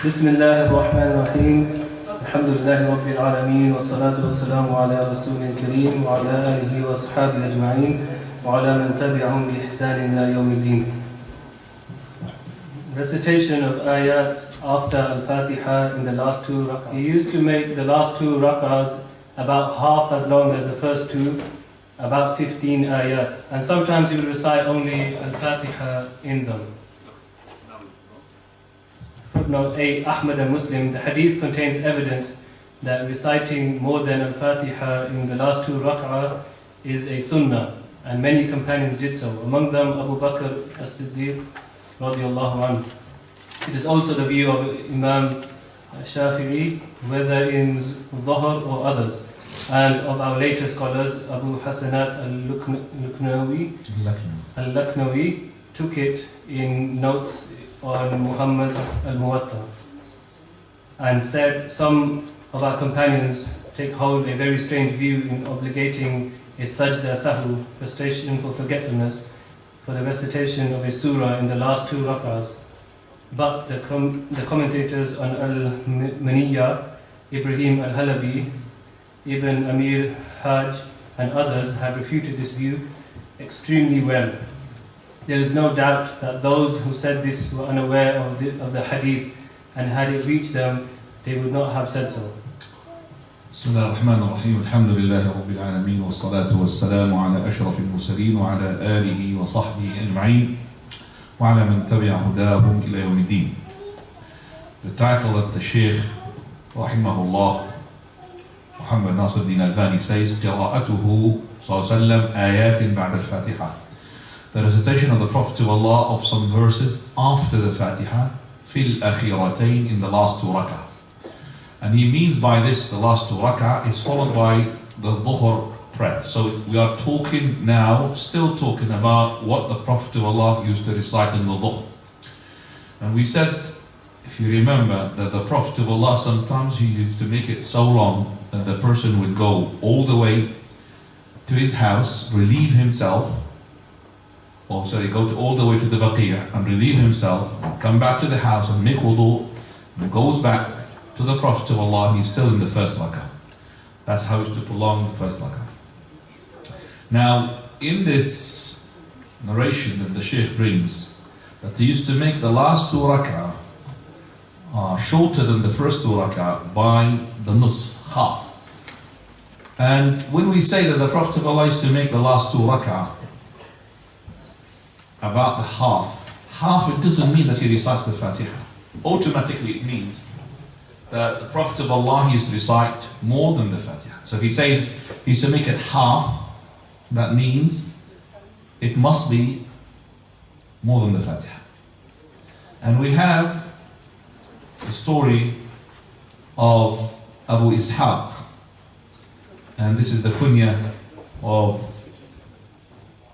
بسم الله الرحمن الرحيم الحمد لله رب العالمين والصلاة والسلام على رسول الكريم وعلى آله وأصحابه أجمعين وعلى من تبعهم بإحسان إلى يوم الدين. Recitation of ayat after Al-Fatiha in the last two rak'ahs. He used to make the last two rak'ahs about half as long as the first two, about 15 ayat. And sometimes he would recite only Al-Fatiha in them. Footnote 8, Ahmad and Muslim, the hadith contains evidence that reciting more than Al-Fatiha in the last two rak'ah is a sunnah, and many companions did so. Among them Abu Bakr as-Siddiq radiallahu anhu. It is also the view of Imam Shafi'i, whether in Dhuhr or others, and of our later scholars, Abu Hasanat al-Laknawi took it in notes on Muhammad's al-Muwatta, and said some of our companions hold a very strange view in obligating a sajda sahu, prostration for forgetfulness, for the recitation of a surah in the last two rak'ahs. But the commentators on Al-Maniyya, Ibrahim al-Halabi, Ibn Amir Hajj and others have refuted this view extremely well. There is no doubt that those who said this were unaware of the hadith, and had it reached them, they would not have said so. بسم الله الرحمن الرحيم الحمد لله رب العالمين والصلاة والسلام على أشرف المرسلين وعلى آله وصحبه أجمعين وعلى من تبع هداهم إلى يوم الدين. The title that the Shaykh rahimahullah Muhammad Nasir Din Albani says قراءته صلى الله عليه وسلم آيات بعد الفاتحة. The recitation of the Prophet to Allah of some verses after the Fatiha في الأخيرتين, in the last two rak'ah. And he means by this, the last two rak'ah is followed by the Dhuhr prayer. So we are talking now, still talking about what the Prophet of Allah used to recite in the Dhuhr. And we said, if you remember, that the Prophet of Allah sometimes he used to make it so long that the person would go all the way to his house, relieve himself, go all the way to the Baqiyah and relieve himself, come back to the house and make wudu, and goes back to the Prophet of Allah, he's still in the first rak'ah. That's how he used to prolong the first rak'ah. Now, in this narration that the Shaykh brings, that he used to make the last two rak'ah shorter than the first two rak'ah by the nusf, half. And when we say that the Prophet of Allah used to make the last two rak'ah about the half, it doesn't mean that he recites the Fatiha. Automatically it means that the Prophet of Allah used to recite more than the Fatiha. So if he says he used to make it half, that means it must be more than the Fatiha. And we have the story of Abu Ishaq, and this is the kunya of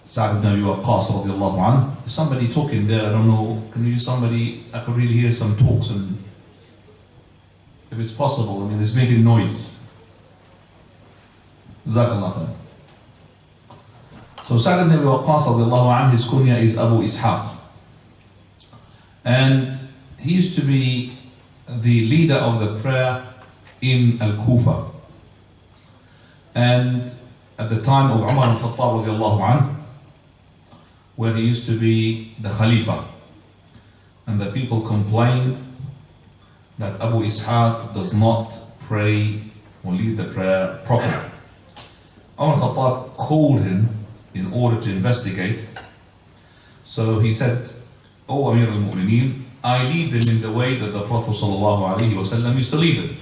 Sa'd ibn Abi Waqqas radiallahu anhu. There's somebody talking there, I don't know, can you somebody, I could really hear some talks, and if it's possible, I mean, it's making noise. Jazakallah khair. So Sa'd ibn Abi Waqqas radiallahu anhu, his kunya is Abu Ishaq. And he used to be the leader of the prayer in Al-Kufa. And at the time of Umar al-Khattab radiallahu anhu, where he used to be the Khalifa, and the people complained that Abu Ishaq does not pray or lead the prayer properly. Umar al-Khattab called him in order to investigate. So he said, "O Amir al-Mu'mineen, I lead them in the way that the Prophet ﷺ used to lead them.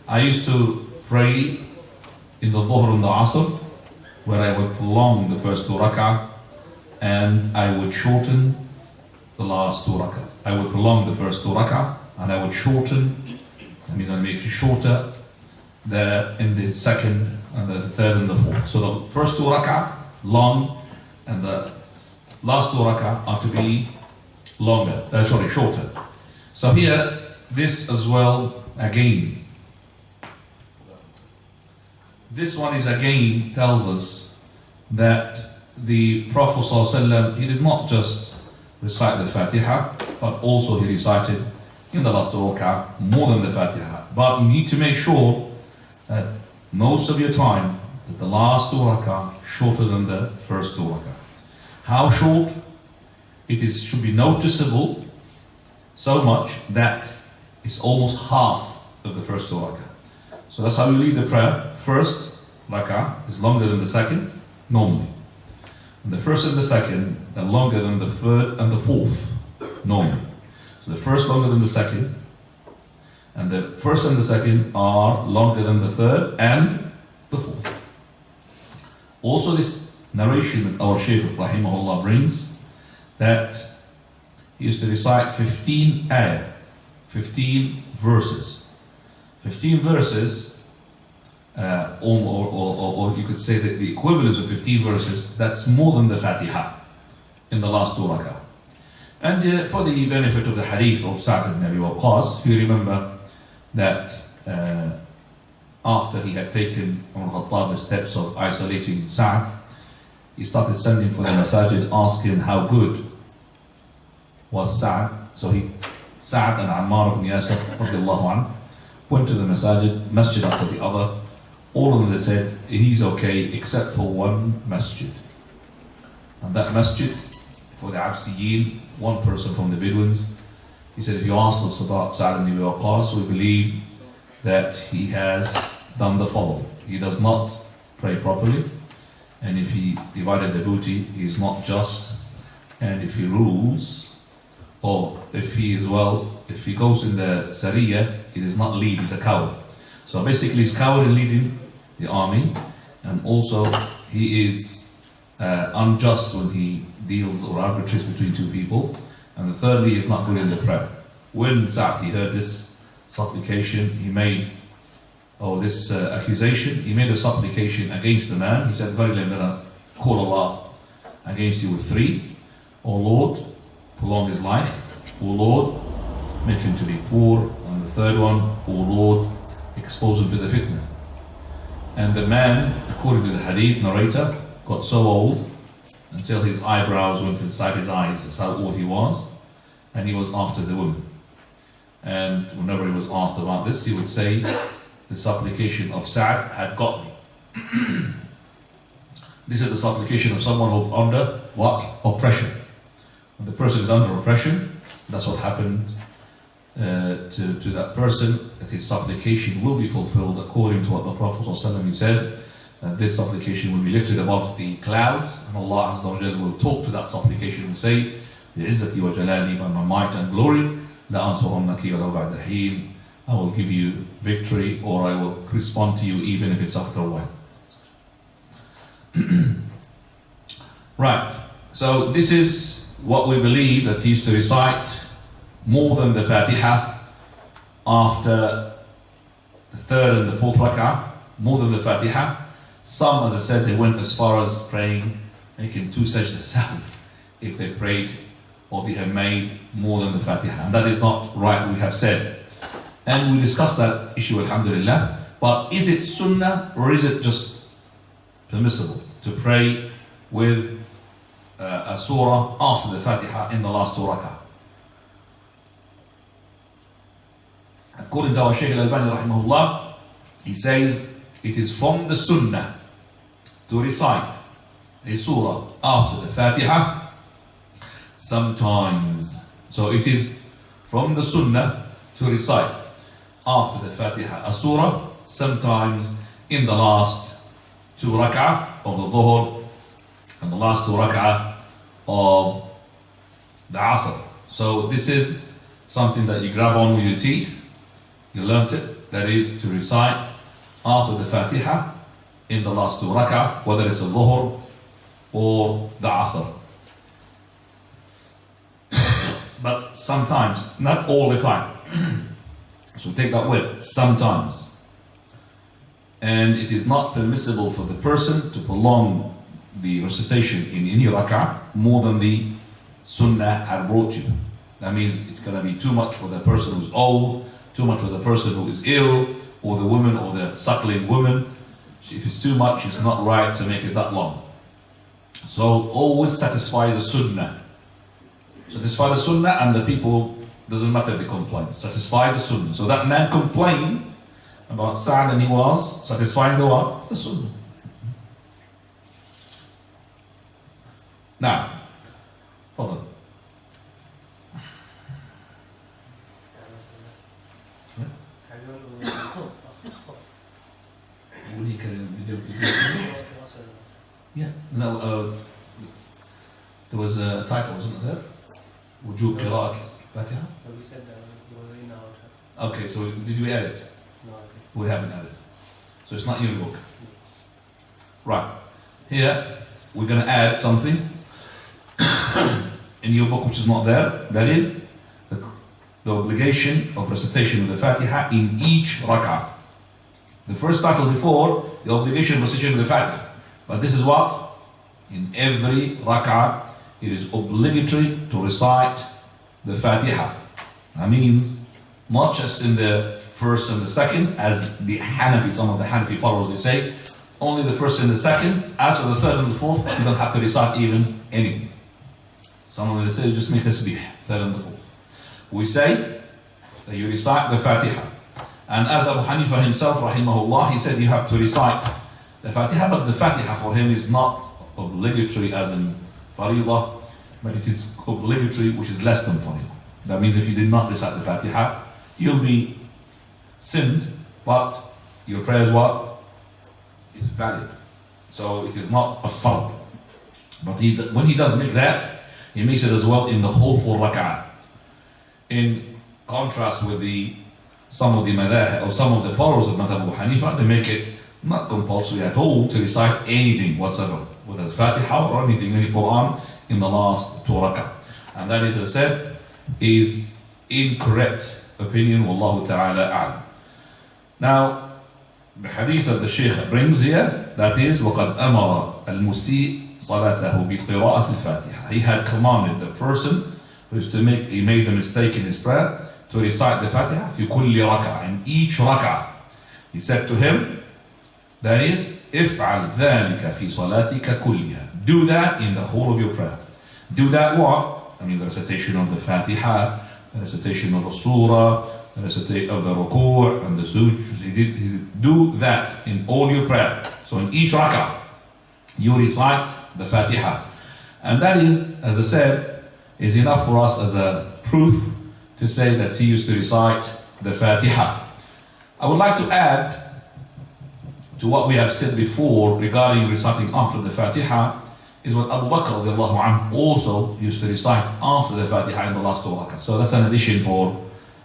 I used to pray in the Dhuhr and the Asr, where I would prolong the first two rak'ah, and I would shorten the last two rak'ah. I would prolong the first two rak'ah, and I would I'd make it shorter in the second, and the third, and the fourth. So the first two rak'ah, long, and the last two rak'ah are to be shorter. So here, this as well, again, this one is again tells us that the Prophet ﷺ, he did not just recite the Fatiha, but also he recited in the last 2 rak'ah more than the Fatiha. But you need to make sure that most of your time, that the last 2 rak'ah shorter than the first 2 rak'ah. How short? Should be noticeable so much that it's almost half of the first 2 rak'ah. So that's how you lead the prayer. First rak'ah is longer than the second, normally. And the first and the second are longer than the third and the fourth, normally. So the first longer than the second, and the first and the second are longer than the third and the fourth. Also, this narration that our Shaykh Rahimahullah brings, that he used to recite 15 ayah, 15 verses. 15 verses, or you could say that the equivalent of 15 verses, that's more than the Fatiha in the last 2 rak'ah. And for the benefit of the hadith of Sa'd ibn Abi Waqqas, you remember that after he had taken Umar Khattab the steps of isolating Sa'd, he started sending for the masajid, asking how good was Sa'd. So Sa'd and Ammar ibn Yasir radiallahu anhu went to the masjid after the other. All of them, they said, he's okay except for one masjid. And that masjid, for the Absiyin, one person from the Bedouins, he said, if you ask us about Sa'd ibn Abi Waqqas, we believe that he has done the following. He does not pray properly, and if he divided the booty, he is not just, and if he rules, or if he goes in the Sariyah, he does not lead, he's a coward. So basically he's coward in leading the army, and also he is unjust when he deals or arbitrates between 2 people, and thirdly, he is not good in the prayer. When Sa'd, he heard this supplication, this accusation, he made a supplication against the man. He said, verily I'm going to call Allah against you with 3. O Lord, prolong his life. O Lord, make him to be poor. And the third one, O Lord, expose him to the fitna. And the man, according to the hadith narrator, got so old until his eyebrows went inside his eyes. That's how old he was. And he was after the woman. And whenever he was asked about this, he would say, the supplication of Sa'd had got me. This is the supplication of someone who's under what? Oppression. When the person is under oppression, that's what happened to that person, that his supplication will be fulfilled according to what the Prophet ﷺ said, that this supplication will be lifted above the clouds, and Allah Azza wa Jalla will talk to that supplication and say, بِعِزَّتِي وَجَلَالِي, by my might and glory, لَأَنْصُرَنَّكِ وَلَوْ بَعْدَ حِينٍ, I will give you victory, or I will respond to you even if it's after a while. Right, so this is what we believe, that he used to recite more than the Fatiha after the 3rd and the 4th rak'ah, more than the Fatiha. Some, as I said, they went as far as praying, making 2 sajdas if they prayed or they have made more than the Fatiha. And that is not right, we have said. And we discussed that issue, alhamdulillah. But is it sunnah or is it just permissible to pray with a surah after the Fatiha in the last 2 rak'ah? According to our Shaykh al-Albani rahimahullah, he says it is from the sunnah to recite a surah after the Fatiha sometimes. So it is from the sunnah to recite after the Fatiha a surah sometimes in the last 2 rak'ah of the Dhuhr and the last 2 rak'ah of the Asr. So this is something that you grab on with your teeth. You learnt it, that is to recite after the Fatiha in the last 2 rak'ah, whether it's a Dhuhr or the Asr. But sometimes, not all the time. So take that word, sometimes. And it is not permissible for the person to prolong the recitation in any rak'ah more than the sunnah had brought you. That means it's going to be too much for the person who's old, too much for the person who is ill, or the woman or the suckling woman. If it's too much, it's not right to make it that long. So always satisfy the sunnah. Satisfy the sunnah, and the people Doesn't matter the complaint. Satisfy the sunnah. So that man complained about Sa'd and he was satisfying the what? The sunnah. Now, hold on. Yeah, no, there was a title, wasn't there? Wujub Qira'at Fatiha? We said that it was in our. Okay, so did we add it? No, We haven't added it. So it's not in your book. Right. Here, we're going to add something in your book which is not there. That is the obligation of recitation of the Fatiha in each rak'ah. The first title before, the obligation of recitation of the Fatiha. But this is what? In every rak'ah, it is obligatory to recite the Fatiha. That means, not just in the first and the second, as the Hanafi, some of the Hanafi followers, they say, only the first and the second. As for the third and the fourth, you don't have to recite even anything. Some of them say, just make tasbih, third and the fourth. We say that you recite the Fatiha. And as Abu Hanifa himself, rahimahullah, he said you have to recite the Fatiha, but the Fatiha for him is not obligatory as in Faridah, but it is obligatory which is less than Faridah. That means if you did not recite the Fatiha, you'll be sinned, but your prayer is what? Is valid. So it is not a fard. But when he does make that, he makes it as well in the whole 4 rak'ah. In contrast with some of the madhah or some of the followers of Madhab Abu Hanifa, they make it not compulsory at all to recite anything whatsoever, whether it's Fatiha or anything in the Quran in the last 2 rak'ah. And that, as I said, is incorrect opinion, wallahu ta'ala a'lam. Now, the hadith that the Shaykh brings here, that is, وَقَدْ أَمَرَ الْمُسِيء صَلَاتَهُ بِقِرَاءَةِ الْفَاتِحَةِ. He had commanded the person he made a mistake in his prayer to recite the Fatiha في كل ركعة, in each rak'ah. He said to him, that is, افعل ذلك في صلاتك كلها. Do that in the whole of your prayer. Do that what? I mean the recitation of the Fatiha, the recitation of the surah, the recitation of the ruku' and the sujood. He do that in all your prayer. So in each rak'ah, you recite the Fatiha. And that is, as I said, is enough for us as a proof to say that he used to recite the Fatiha. I would like to add to what we have said before regarding reciting after the Fatiha, is what Abu Bakr radiallahu anhu also used to recite after the Fatiha in the last 2 rak'ah. So that's an addition for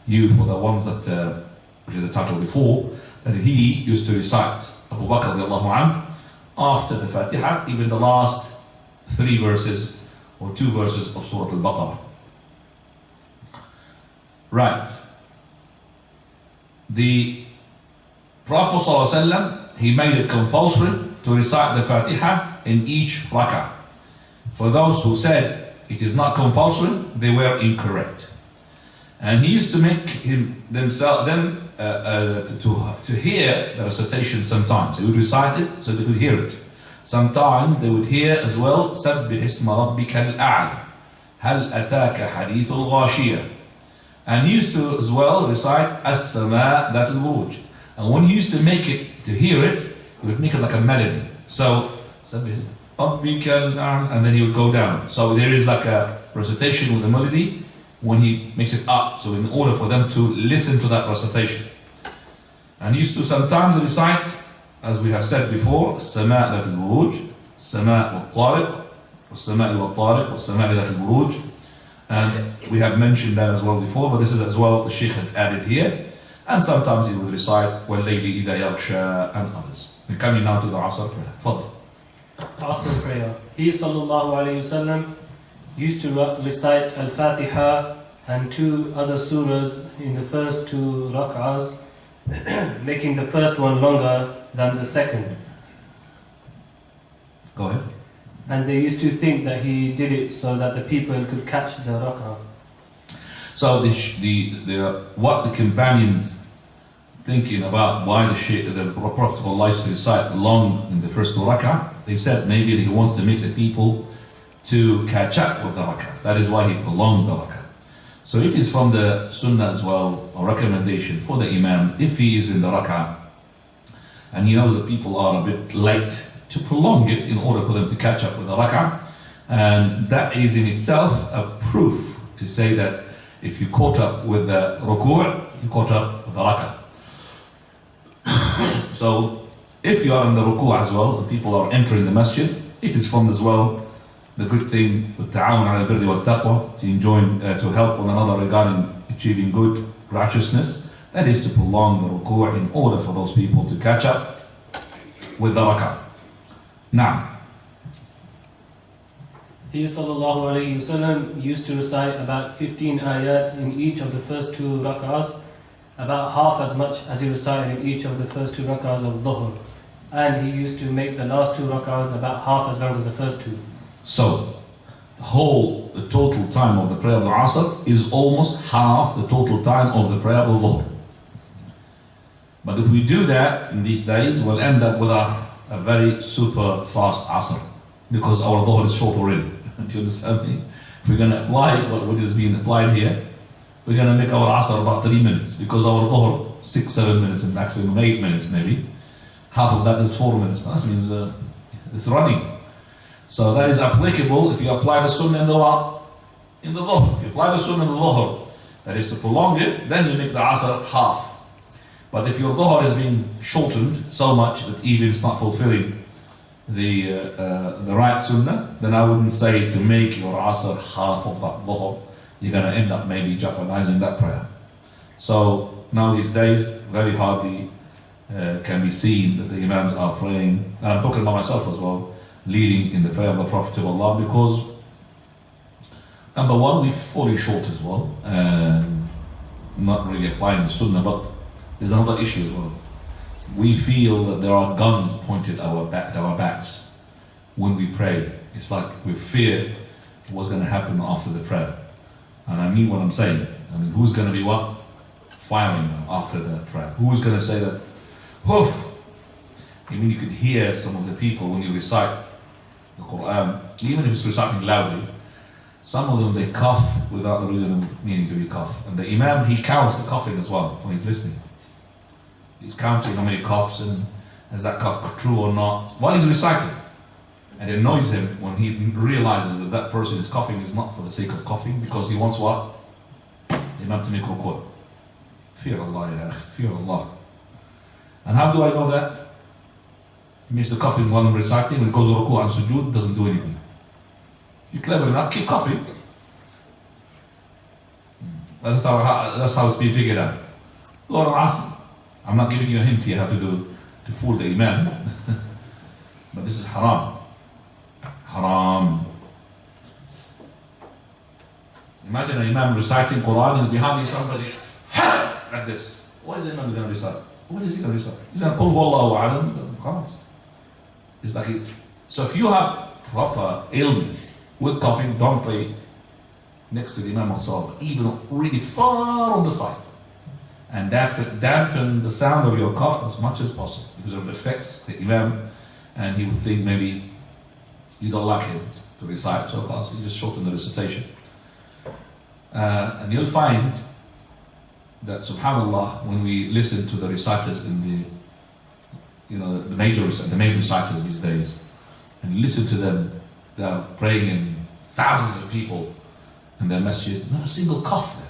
you, for the ones that, which is the title before, that he used to recite, Abu Bakr radiallahu anhu, after the Fatiha, even the last 3 verses or 2 verses of Surah Al-Baqarah. Right. The Prophet ﷺ, he made it compulsory to recite the Fatiha in each rak'ah. For those who said it is not compulsory, they were incorrect. And he used to make them to hear the recitation sometimes. He would recite it so they could hear it. Sometimes they would hear as well, سَبِّحِ اسْمَ رَبِّكَ الْأَعْلَى هَلْ أَتَاكَ حَدِيثُ الْغَاشِيَةِ. And he used to as well recite السَّمَاء ذَاتِ الْبُرُوجِ. And when he used to make it, to hear it, he would make it like a melody. So, سَبِّحِ رَبِّكَ الْأَعْلَى, and then he would go down. So there is like a recitation with a melody when he makes it up. So in order for them to listen to that recitation. And he used to sometimes recite, as we have said before, السماء ذات البروج, السماء والطارق, والسماء والطارق, والسماء ذات البروج. And we have mentioned that as well before, but this is as well the Shaykh had added here. And sometimes he would recite وَاللَّيْلِ إِذَا يَغْشَى and others. We're coming now to the Asr prayer. Fadl. Asr prayer. He sallallahu alayhi wasallam used to recite Al-Fatiha and 2 other surahs in the first 2 rak'ahs, making the first one longer than the second. Go ahead. And they used to think that he did it so that the people could catch the rak'ah. So what the companions thinking about why the Prophet likes to recite long in the first 2 rak'ah, they said maybe he wants to make the people to catch up with the rak'ah. That is why he prolongs the rak'ah. So it is from the sunnah as well, a recommendation for the imam, if he is in the rak'ah, and he knows that people are a bit late, to prolong it in order for them to catch up with the rak'ah. And that is in itself a proof to say that if you caught up with the ruku', you caught up with the rak'ah. So if you are in the ruku' as well, and people are entering the masjid, it is from as well the good thing with ta'awun ala birri wa taqwa, to help one another regarding achieving good righteousness. That is to prolong the ruku' in order for those people to catch up with the rak'ah. Now, He sallallahu alayhi wasallam used to recite about 15 ayat in each of the first 2 rak'ahs, about half as much as he recited in each of the first 2 rak'ahs of dhuhr. And he used to make the last 2 rak'ahs about half as long as the first 2. so the total time of the prayer of the Asr is almost half the total time of the prayer of the Dhuhr. But if we do that in these days, we'll end up with a very super fast Asr, because our Dhuhr is short already. Do you understand me? If we're going to apply what is being applied here, we're going to make our Asr about 3 minutes, because our Dhuhr 6-7 minutes and maximum 8 minutes maybe. Half of that is 4 minutes. That means it's running. So that is applicable if you apply the sunnah in the Dhuhr. If you apply the sunnah in the Dhuhr, that is to prolong it, then you make the Asr half. But if your Dhuhr has been shortened so much that even it's not fulfilling the right sunnah, then I wouldn't say to make your Asr half of that Dhuhr. You're going to end up maybe jeopardizing that prayer. So now these days, very hardly can be seen that the Imams are praying, and I'm talking about myself as well, leading in the prayer of the Prophet of Allah, because number one, we're falling short as well, and not really applying the sunnah. But there's another issue as well. We feel that there are guns pointed at our backs when we pray. It's like we fear what's going to happen after the prayer. And I mean what I'm saying. I mean, who's going to be what? Firing after the prayer. Who's going to say that? Whoof! I mean, you could hear some of the people when you recite the Quran, even if it's reciting loudly, some of them they cough without the reason of needing to be cough. And the Imam, he counts the coughing as well when he's listening. He's counting how many coughs and is that cough true or not while he's reciting. And it annoys him when he realizes that that person is coughing is not for the sake of coughing, because he wants what? The Imam to make ruku'. Fear Allah, ya fear Allah. And how do I know that? It means the coughing while I'm reciting, when it goes to ruku' and sujood, doesn't do anything. You're clever enough, keep coughing. That's how it's being figured out. Lord, I'm not giving you a hint here how to fool the Imam. But this is haram. Haram. Imagine an Imam reciting Quran, is behind you somebody like this. What is the Imam going to recite? What is he going to recite? He's going to call Wallahu A'lam. It's like it. So if you have proper illness with coughing, don't pray next to the Imam al-Salah, even really far on the side. And dampen the sound of your cough as much as possible, because it affects the Imam, and he would think maybe you don't like him to recite, so you just shorten the recitation. And you'll find that, subhanAllah, when we listen to the reciters in the main reciters these days, and you listen to them, they are praying in thousands of people in their masjid, not a single cough there.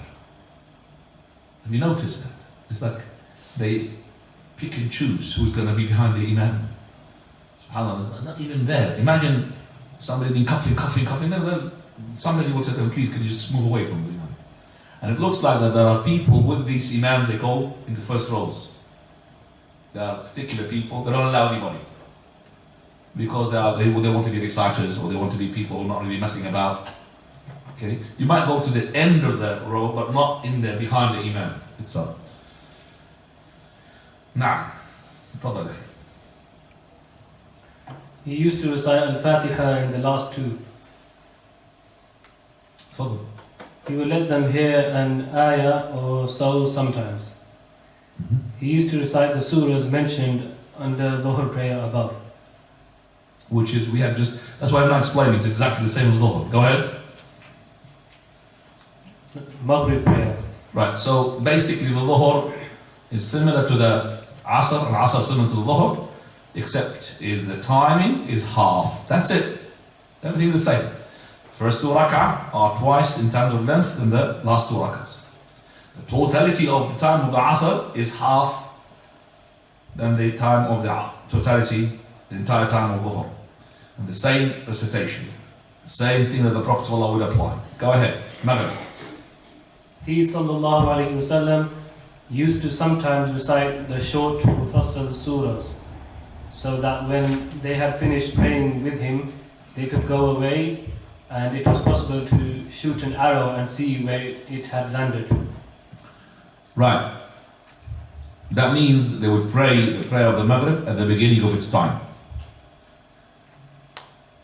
Have you noticed that? It's like they pick and choose who's going to be behind the Imam. SubhanAllah, not even there. Imagine somebody being coughing, then somebody will say to them, please, can you just move away from the Imam? And it looks like that there are people with these Imams, they go in the first rows. There are particular people, they don't allow anybody. Because they want to be reciters, or they want to be people who are not really messing about. Okay, you might go to the end of the row, but not in there behind the Imam itself. Now, تفضل. He used to recite Al-Fatiha in the last 2. تفضل. He would let them hear an ayah or so sometimes. He used to recite the surahs mentioned under Dhuhr prayer above. Which is, that's why I'm not explaining, it's exactly the same as Dhuhr. Go ahead. Maghrib prayer. Right, so basically the Dhuhr is similar to the Asr, and Asr is similar to the Dhuhr, except is the timing is half. That's it. Everything the same. First 2 rak'ah are twice in terms of length in the last 2 rak'ahs. The totality of the time of the Asr is half than the time of the totality, the entire time of the Dhuhr. And the same recitation. The same thing that the Prophet ﷺ would apply. Go ahead. Maghrib. He sallallahu alayhi wasallam used to sometimes recite the short mufassal surahs, so that when they had finished praying with him, they could go away and it was possible to shoot an arrow and see where it had landed. Right. That means they would pray the prayer of the Maghrib at the beginning of its time.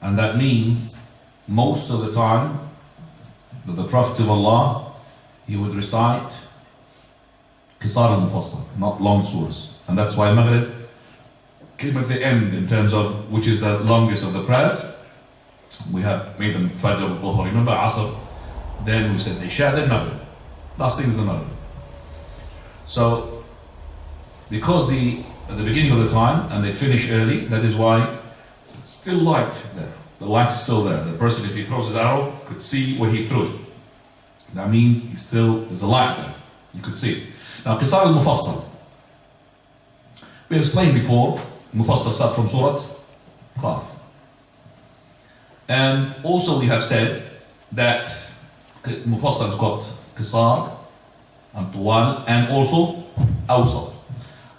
And that means most of the time that the Prophet of Allah, he would recite Qisar al-Mufassal, not long surahs. And that's why Maghrib came at the end in terms of which is the longest of the prayers. We have made them Fajr al-Dhuhr, remember Asr, then we said Isha, then Maghrib. Last thing is the Maghrib. So, because at the beginning of the time and they finish early, that is why it's still light there. The light is still there. The person, if he throws his arrow, could see where he threw it. That means there's a light there. You could see it. Now, Qisar al-Mufassal. We explained before, Mufassal starts from Surah Qaf. And also we have said that Mufassal has got Qisar and Tuwal and also Awsat.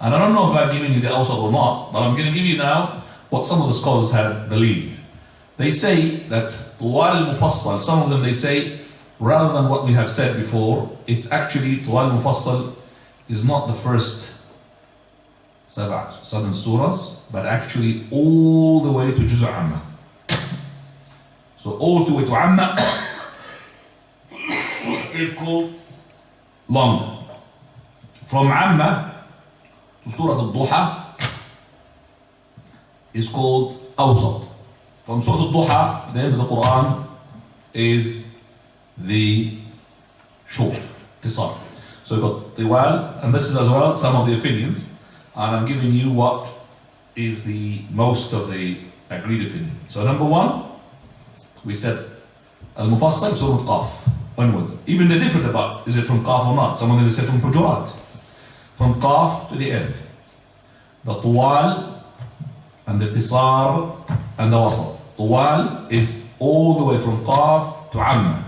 And I don't know if I've given you the Awsat or not, but I'm going to give you now what some of the scholars have believed. They say that Tuwal al-Mufassal, some of them they say, rather than what we have said before, it's actually Tuwal al-Mufassal is not the first 7 surahs, but actually all the way to Juz' Amma. So all the way to Amma is called long. From Amma to Surah Al-Duha is called Awsat. From Surah Al-Duha, the end of the Quran, is the short, Qisar. So we've got Tiwal, and this is as well some of the opinions, and I'm giving you what is the most of the agreed opinion. So number 1, we said Al-Mufassal, Surah Qaf, onwards. Even they're different about, is it from Qaf or not? Some of them say from Hujurat. From Qaf to the end. The Tuwal, and the Qisar, and the Wasat. Tuwal is all the way from Qaf to Amma.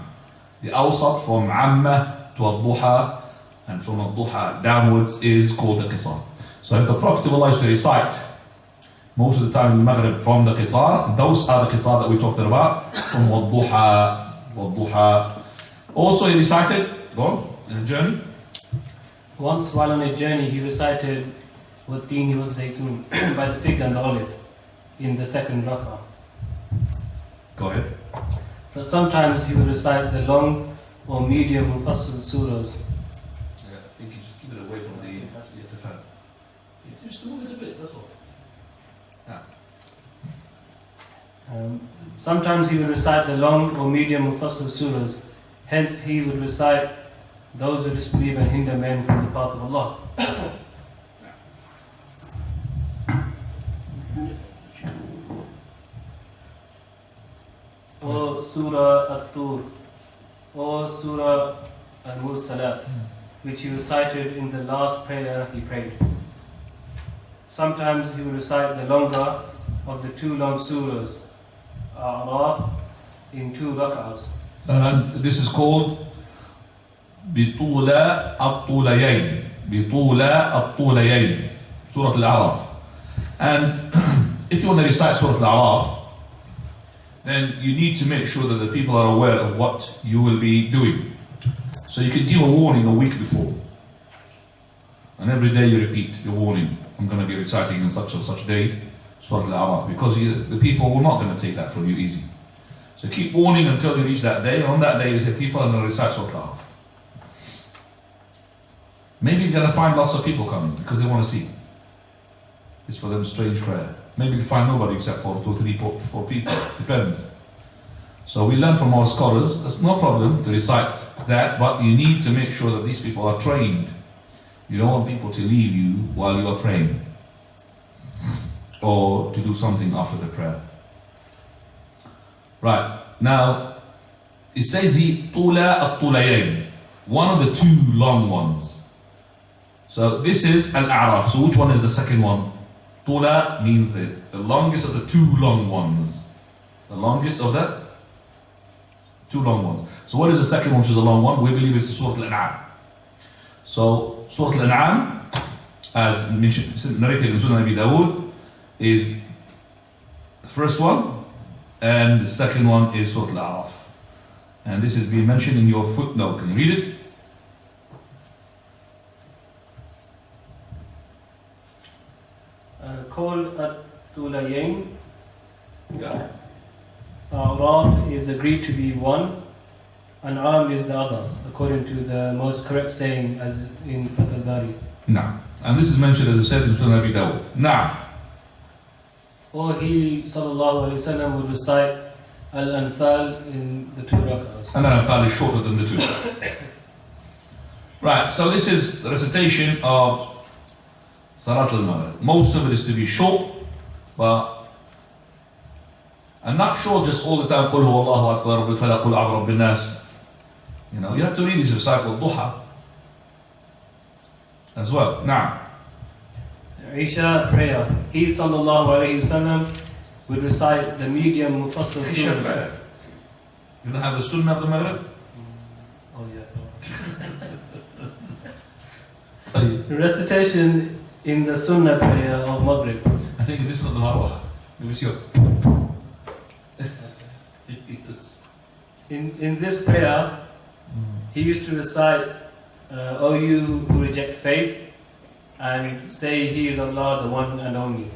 The Awsat from Amma to Al-Duha, and from Al-Duha downwards is called the Qisar. So if the Prophet of Allah used to recite most of the time in the Maghrib from the Qisar, those are the Qisar that we talked about, from Al-Duha. Also he recited, go on, in a journey. Once while on a journey he recited Wat-Tini wal-Zaytun by the fig and the olive in the second rak'ah. Go ahead. But sometimes he would recite the long or medium mufassal surahs. Yeah, I think you just keep it away from the fan. Just move it a bit, that's all. Sometimes he would recite the long or medium mufassal surahs. Hence he would recite those who disbelieve and hinder men from the path of Allah. Or Surah At-Tur, or Surah Al-Mursalat, which he recited in the last prayer he prayed. Sometimes he would recite the longer of the 2 long surahs, A'raf, in 2 rak'ahs. And this is called بطول الطوليين. بطول الطوليين. Surah Al-A'raf. And if you want to recite Surah Al-A'raf, then you need to make sure that the people are aware of what you will be doing. So you can give a warning a week before. And every day you repeat your warning. I'm going to be reciting on such and such day, Surah Al-A'raf, because the people are not going to take that from you easy. So keep warning until you reach that day, and on that day you say, people are going to recite Surah Al-A'raf. Maybe you're going to find lots of people coming because they want to see. It's for them strange prayer. Maybe you find nobody except for 2, 3, 4 people. Depends. So we learn from our scholars, there's no problem to recite that, but you need to make sure that these people are trained. You don't want people to leave you while you are praying, or to do something after the prayer. Right, now, it says here, طُولَا الطُّلَيَيْنِ, one of the two long ones. So this is Al-A'raf. So which one is the second one? Tula means the longest of the two long ones. The longest of the two long ones. So what is the second one, which is the long one? We believe it's Surah Al-An'am. So Surah Al-An'am, as mentioned, narrated in Sunan Abi Dawud, is the first one, and the second one is Surah Al-A'raf. And this is being mentioned in your footnote. Can you read it? Called At-Tulayain. Yeah. A'raf is agreed to be one, and Am is the other, according to the most correct saying as in Fath al-Bari. Nah. And this is mentioned, as I said, in Sunan Abi Dawud. Nah. Or he sallallahu alayhi wa sallam would recite Al-Anfal in the two rak'ahs. And then Al-Anfal is shorter than the two. Right, so this is the recitation of Salat al-Maghrib. Most of it is to be short, but and not short just all the time. قُلْ هُوَ اللَّهُ أَكْبَرُ بِالْفَلَقُ قُلْ أَعْوَذُ بِالنَّاسِ. You know, you have to read this recital Duha as well. Now, Isha prayer. He sallallahu alayhi wa sallam would recite the medium Mufassal Isha surah. prayer. You don't have the Sunnah of the Maghrib? Oh yeah. The recitation in the Sunnah prayer of Maghrib. I think this is not the Marwah. Let me see. Yes. In this prayer, he used to recite, O you who reject faith, and say He is Allah, the one and only.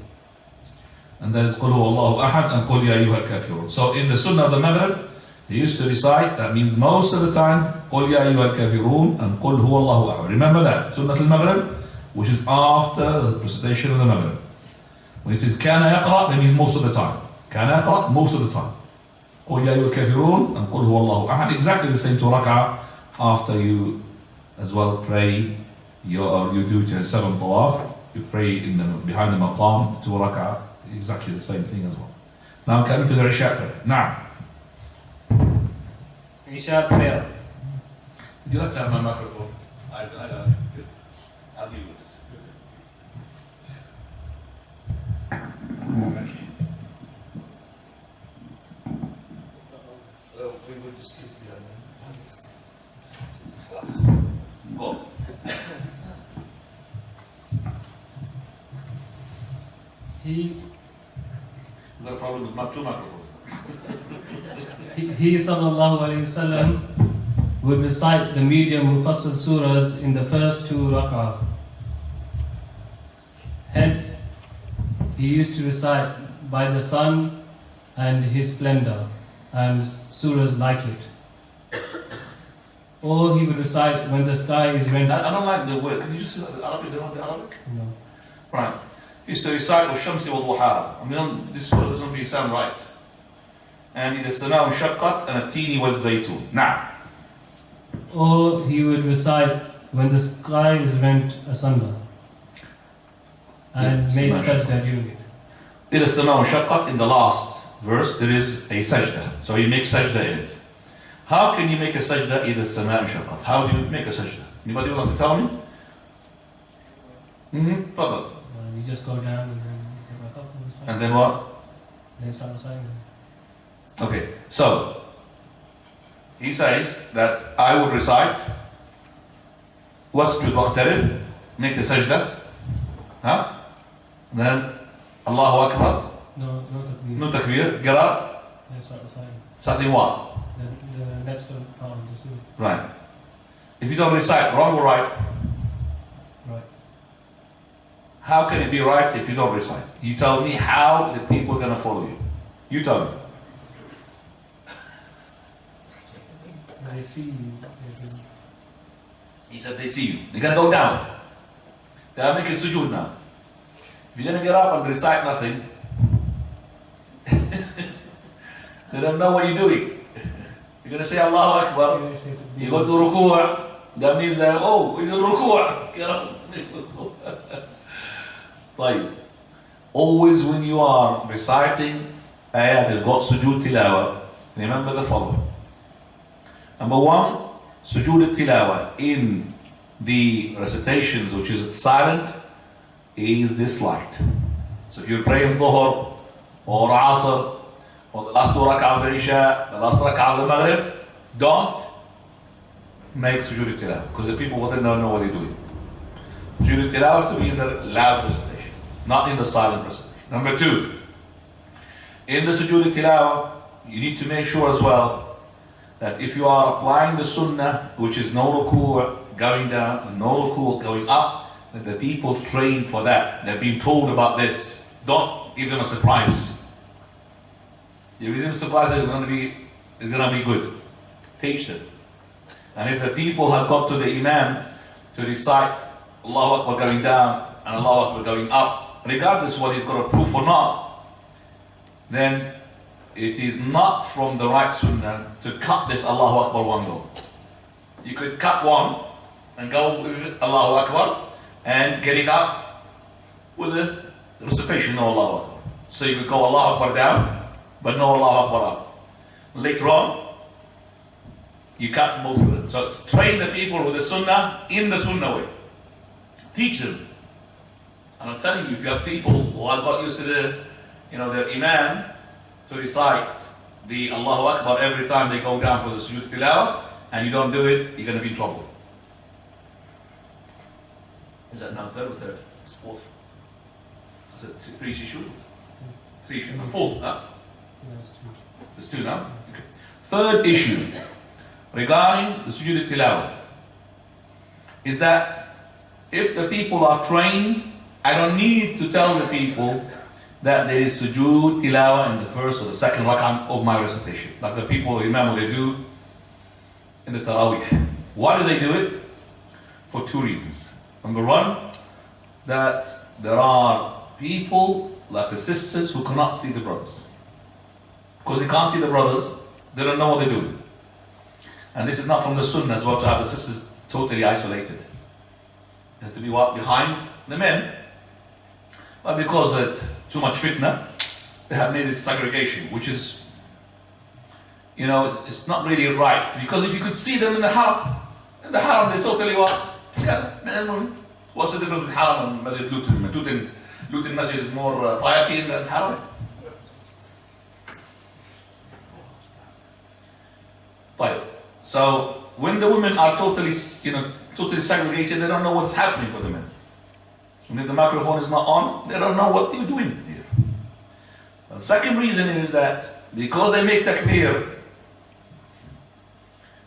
And that is قُلْ هُوَ اللَّهُ أَحَدٌ and قُلْ يَا أَيُّهَا الْكَافِرُونَ. So in the Sunnah of the Maghrib, he used to recite, that means most of the time, قُلْ يَا أَيُّهَا الْكَافِرُونَ and قُلْ هُوَ اللَّهُ أَحَدٌ. Remember that, Sunnah al-Maghrib, which is after the recitation of the Maghrib. When it says كَانَ يَقْرَأ, that means most of the time. كَانَ يَقْرأ, most of the time. قُلْ يَا أَيُّهَا الْكَافِرُونَ and قُلْ هُوَ اللَّهُ أَحَدٌ. Exactly the same to rak'ah after you as well pray, you do your 7 tawaf, you pray behind the maqam, 2 rak'ah, exactly the same thing as well. Now coming to the Isha prayer. Now, Isha prayer. would you like to have my microphone? I don't. Good. I'll deal with this. We would just keep the Go. He Got a problem with my 2 microphones. He sallallahu alayhi wa sallam would recite the medium Mufassal surahs in the first 2 rak'ah. Hence, he used to recite by the sun and his splendor and surahs like it. Or he would recite when the sky is rendered. I don't like the word. Can you just say the Arabic? They don't have the Arabic? No. Right. He used to recite وَالشَّمْسِ وَالضُّحَاهَا. I mean, this surah doesn't really sound right. And إِذَا السَّمَاءُ انشَقَّتْ and التِّينِ وَالزَّيْتُونِ. Now. Or he would recite when the sky is rent asunder and make sajda during it. إِذَا السَّمَاءُ انشَقَّتْ, in the last verse there is a sajda. So you make sajda in it. How can you make a sajda إِذَا السَّمَاءُ انشَقَّتْ? How do you make a sajda? Anybody would like to tell me? Fadal. You just go down and then you get back up and recite. And then what? Then start reciting. Okay, so he says that I would recite وَاسْجُدْ وَاقْتَرِبْ, make the sajda, huh? Then Allahu Akbar, No takbir. no takbir, get up, Then start reciting. starting what? The next one part of the surah. Right. If you don't recite, wrong or right? Right. How can it be right if you don't recite? You tell me how the people are going to follow you. You tell me. They see you. He said they see you. They're going to go down. They are making sujood now. If you're going to get up and recite nothing, they don't know what you're doing. You're going to say Allahu Akbar. You go to ruku'. That means that, oh, it's a ruku'. طيب. Always when you are reciting ayat that got sujood tilawa, remember the following. Number one, sujood tilawa in the recitations which is silent is this light. So if you're praying Dhuhr or Asr or the last two rak'ah of the Isha, the last rak'ah of the Maghrib, don't make sujood tilawa because the people within don't know what they're doing. Sujood tilawa is to be in the loud recitation, not in the silent recitation. Number two, in the sujood tilawa, you need to make sure as well that if you are applying the sunnah, which is no ruku' going down and no ruku' going up, that the people train for that. They've been told about this. Don't give them a surprise. You give them a surprise that it's going to be good. Teach them. And if the people have got to the imam to recite Allahu Akbar going down and Allahu Akbar going up, regardless whether he's got a proof or not, then it is not from the right sunnah to cut this Allahu Akbar one go. You could cut one and go with Allahu Akbar and get it up with the recitation of Allahu Akbar. So you could go Allahu Akbar down, but no Allahu Akbar up. Later on, you cut both of them. So train the people with the sunnah in the sunnah way. Teach them. And I'm telling you, if you have people who have got used to their imam to recite the Allahu Akbar every time they go down for the sujood tilawah, and you don't do it, you're going to be in trouble. Is that now third or third? Fourth. Is it three shishu? Three shishu. Fourth, huh? There's two now. Okay. Third issue regarding the sujood tilawah is that if the people are trained, I don't need to tell the people that there is sujood tilawah in the first or the second rak'ah of my recitation. Like the people, remember, they do in the Taraweeh. Why do they do it? For two reasons. Number one, that there are people like the sisters who cannot see the brothers. Because they can't see the brothers, they don't know what they're doing. And this is not from the sunnah as well to have the sisters totally isolated. They have to be behind the men. But because of too much fitna, they have made this segregation, which is, it's not really right. Because if you could see them in the haram they're totally together, men and women. What's the difference between haram and Masjid Luton? Luton Masjid is more piety than haram. So when the women are totally segregated, they don't know what's happening for the men. When the microphone is not on, they don't know what you're doing here. The second reason is that because they make takbir,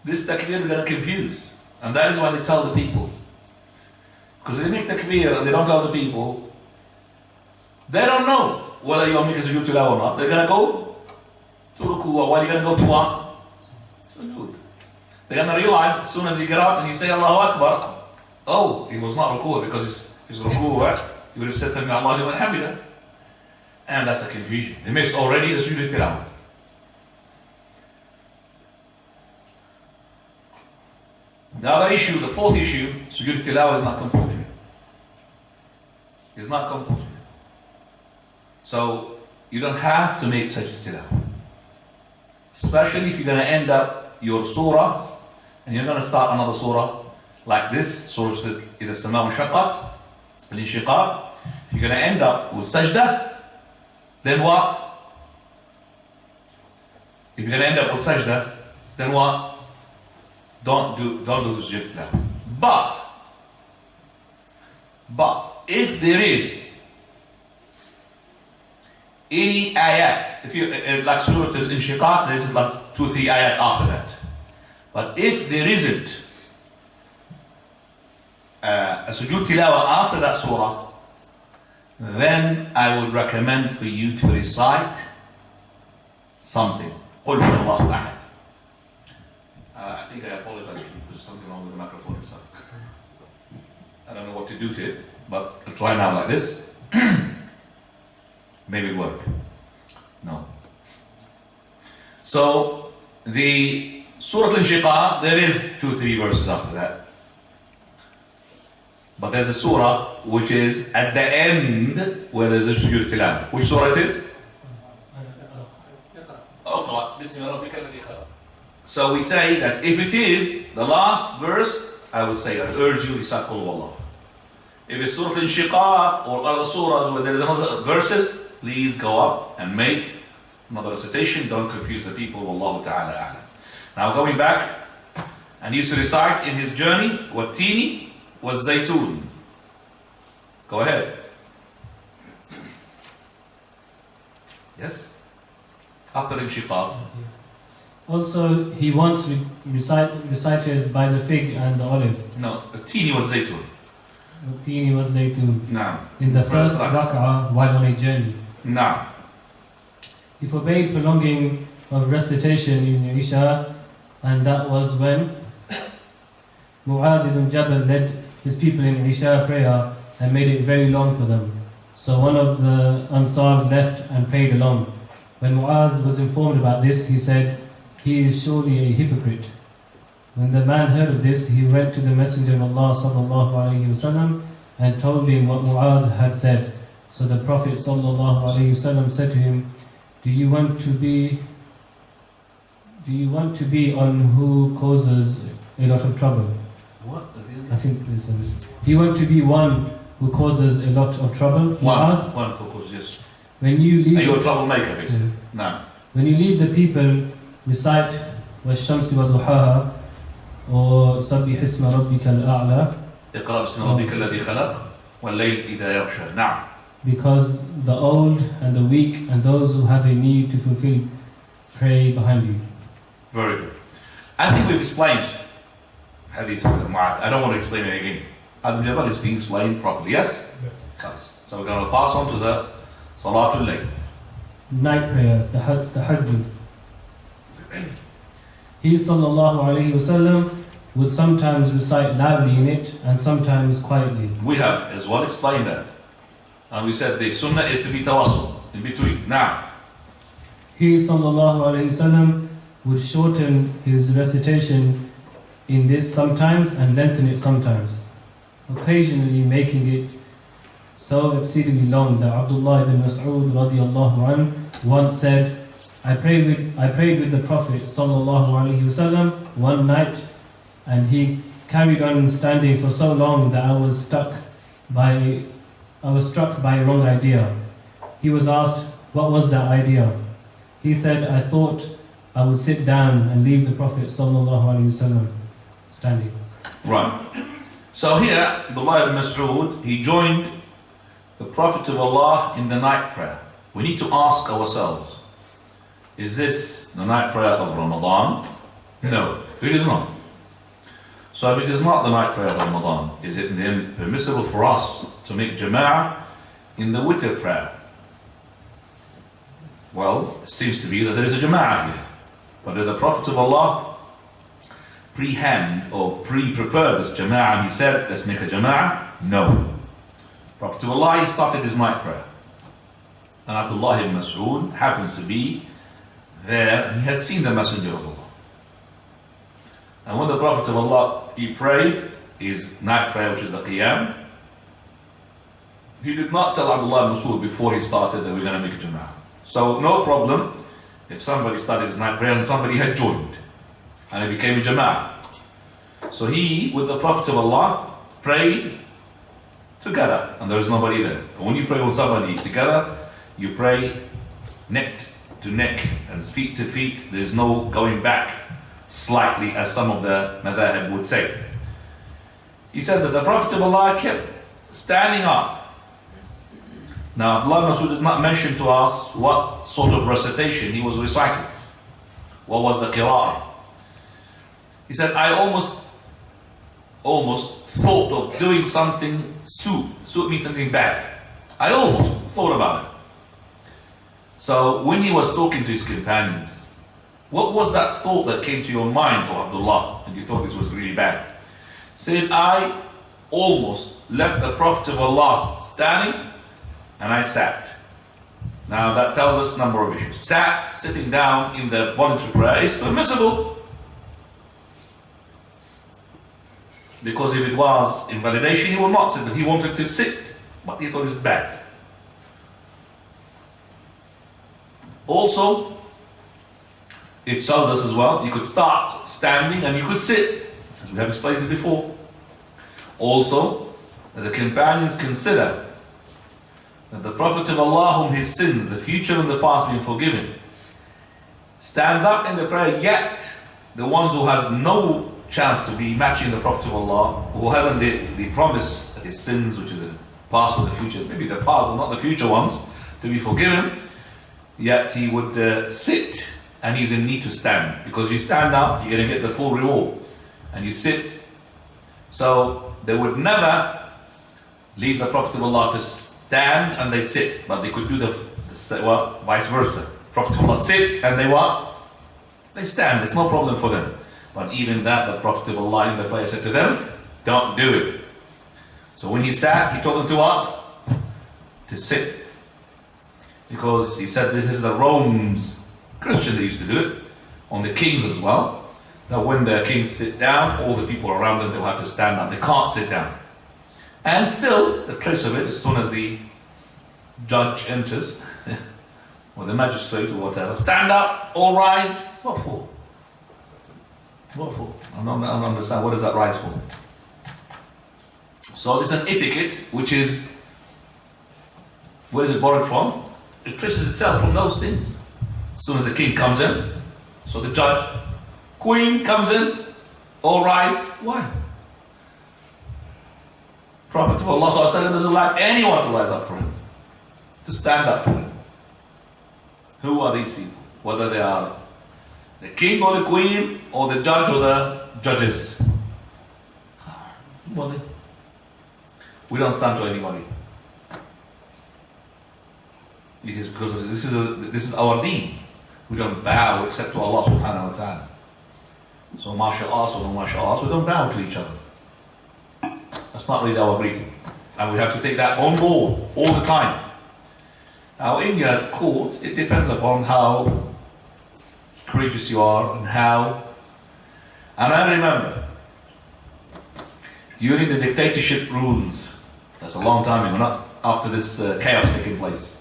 this takbir is going to confuse. And that is why they tell the people. Because they make takbir and they don't tell the people, they don't know whether you're making sujood tilawah or not. They're going to go to ruku', or what are you going to go to what? Sujood. They're going to realize as soon as you get up and you say Allahu Akbar, oh, it was not ruku' because it's ruku', you would have said Sami Allahu liman hamidah. And that's a confusion. They missed already the sujood tilawah. The other issue, the fourth issue, sujood tilawah is not compulsory. It's not compulsory. So you don't have to make such a tilawah. Especially if you're going to end up your surah and you're going to start another surah like this, surah إِذَا السَّمَاءُ انشَقَّتْ الانشقاق. If you're going to end up with sajda, then what? If you're going to end up with sajda, then what? Don't do the sujood tilawah. But if there is any ayat, if you like Surah Al-Inshiqaq, there is like 2 or 3 ayat after that. But if there isn't a sujood tilawah after that surah, then I would recommend for you to recite something. قُلْ هُوَ اللَّهُ أَحَدٌ. I think I apologize for you because something wrong with the microphone itself. I don't know what to do to it, but I'll try now like this. Maybe it'll work. No. So the Surah Al-Inshiqaq, there is 2-3 verses after that. But there's a surah which is at the end where there's a sujood tilawah. Which surah it is? So we say that if it is the last verse, I would say I urge you recite Qul Huwallah. If it's Surah Al-Inshiqaq or other surahs where there is another verses, please go up and make another recitation. Don't confuse the people. Wallahu ta'ala a'lam. Now going back, and he used to recite in his journey, Wattini was Zaytun. Go ahead. Yes? After Inshiqaq. Also, he once recited by the fig and the olive. No, Wattini was Zaytun. Wattini was Zaytun. No. In the first rak'ah while on a journey. No. He forbade prolonging of recitation in Isha, and that was when Mu'adh ibn Jabal led his people in Isha prayer and made it very long for them. So one of the Ansar left and prayed along. When Mu'adh was informed about this, he said, "He is surely a hypocrite." When the man heard of this, he went to the Messenger of Allah sallallahu alaihi wasallam and told him what Mu'adh had said. So the Prophet sallallahu alaihi wasallam said to him, Do you want to be on who causes a lot of trouble? What? I think this is. Do you want to be one who causes a lot of trouble? One who causes, yes. When you leave, Are you a troublemaker, basically? No. When you leave the people, recite وَالشَّمْسِ وَضُحَاهَا or سَبِّحِ اسْمَ رَبِّكَ الْأَعْلَى. اقرأ باسم ربك الذي خلق والليل إذا يغشى. نعم. Because the old and the weak and those who have a need to fulfill pray behind you. Very good. I think we've explained Hadith of Mu'adh. I don't want to explain it again. Hadith Jabal is being explained properly. Yes? Yes. So we're going to pass on to the Salatul Layl. Night prayer, the Tahajjud. He sallallahu alayhi wasallam would sometimes recite loudly in it and sometimes quietly. We have as well explained that. And we said the sunnah is to be tawassul, in between. Now, He sallallahu alayhi wasallam would shorten his recitation in this sometimes and lengthen it sometimes, occasionally making it so exceedingly long that Abdullah ibn Mas'ud radiyallahu anhu once said, I prayed with the Prophet sallallahu alaihi wasallam one night, and he carried on standing for so long that I was struck by a wrong idea. He was asked, what was that idea? He said, I thought I would sit down and leave the Prophet sallallahu alaihi wasallam standing. right. So here, Abdullah ibn Mas'ud, he joined the Prophet of Allah in the night prayer. We need to ask ourselves, is this the night prayer of Ramadan? No, it is not. So if it is not the night prayer of Ramadan, is it then permissible for us to make jama'ah in the witr prayer? Well, it seems to be that there is a jama'ah here. But did the Prophet of Allah pre-hand or pre-prepare this jama'ah and he said, let's make a jama'ah? No. Prophet of Allah, he started his night prayer. And Abdullah ibn Mas'ud happens to be there and he had seen the Messenger of Allah. And when the Prophet of Allah, he prayed his night prayer, which is the Qiyam, he did not tell Abdullah ibn Mas'ud before he started that we're going to make a jama'ah. So no problem if somebody started his night prayer and somebody had joined and it became a jama'ah. So he, with the Prophet of Allah, prayed together and there is nobody there. But when you pray with somebody together, you pray neck to neck and feet to feet. There is no going back slightly, as some of the madhahib would say. He said that the Prophet of Allah kept standing up. Now, Abdullah Masud did not mention to us what sort of recitation he was reciting. What was the qira'ah? He said, I almost thought of doing something su. Su means something bad. I almost thought about it. So when he was talking to his companions, what was that thought that came to your mind, O Abdullah, and you thought this was really bad? He said, I almost left the Prophet of Allah standing and I sat. Now that tells us a number of issues. Sitting down in the voluntary prayer is permissible. Because if it was invalidation, he would not sit, but he wanted to sit, but he thought it was bad. Also, it showed us as well, you could start standing and you could sit, as we have explained it before. Also, the companions consider that the Prophet of Allah, whom his sins, the future and the past, being forgiven, stands up in the prayer, yet the ones who has no chance to be matching the Prophet of Allah, who hasn't the promise that his sins, which is the past or the future, maybe the past but not the future ones, to be forgiven, yet he would sit, and he's in need to stand, because if you stand up, you're going to get the full reward, and you sit. So they would never leave the Prophet of Allah to stand and they sit, but they could do well, vice versa. Prophet of Allah sit and they what? They stand. It's no problem for them. But even that, the Prophet of Allah in the prayer said to them, don't do it. So when he sat, he told them to what? To sit. Because he said this is the Rome's Christian, they used to do it, on the kings as well. That when the kings sit down, all the people around them, they'll have to stand up. They can't sit down. And still, the trace of it, as soon as the judge enters, or the magistrate or whatever, stand up, all rise. What for? What for? I don't understand. What does that rise for? So there's an etiquette, which is, where is it borrowed from? It traces itself from those things. As soon as the king comes in, so the judge, queen comes in, all rise. Why? Prophet of Allah doesn't like anyone to rise up for him, to stand up for him. Who are these people? Whether they are the king or the queen, or the judge or the judges. Well, we don't stand to anybody. It is because of this is our deen. We don't bow except to Allah subhanahu wa ta'ala. So mashallah, so no mashallah, we don't bow to each other. That's not really our greeting. And we have to take that on board all the time. Now in your court, it depends upon how courageous you are and how. And I remember, during the dictatorship rules, that's a long time ago, not after this chaos taking place.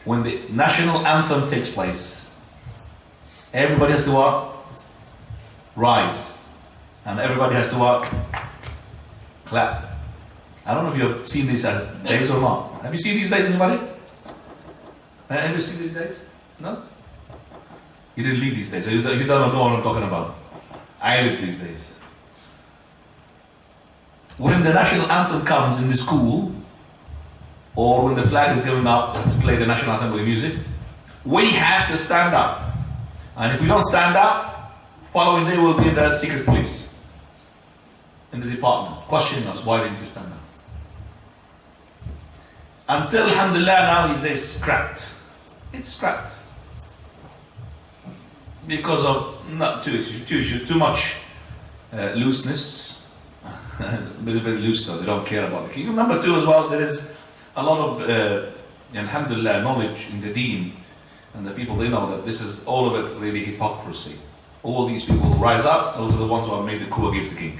When the national anthem takes place, everybody has to what? Rise. And everybody has to what? Clap. I don't know if you've seen these days or not. Have you seen these days, anybody? Have you seen these days? No? You didn't live these days, so you don't know what I'm talking about. I live these days. When the national anthem comes in the school, or when the flag is going up to play the national anthem with the music, we have to stand up. And if we don't stand up, following day will be the secret police in the department questioning us, why didn't you stand up? Until alhamdulillah now these days scrapped. It's scrapped. Because of not two issues, too much looseness. A bit loose, so they don't care about the king. Number two as well, there is a lot of alhamdulillah knowledge in the deen, and the people, they know that this is all of it really hypocrisy. All these people who rise up, those are the ones who have made the coup against the king.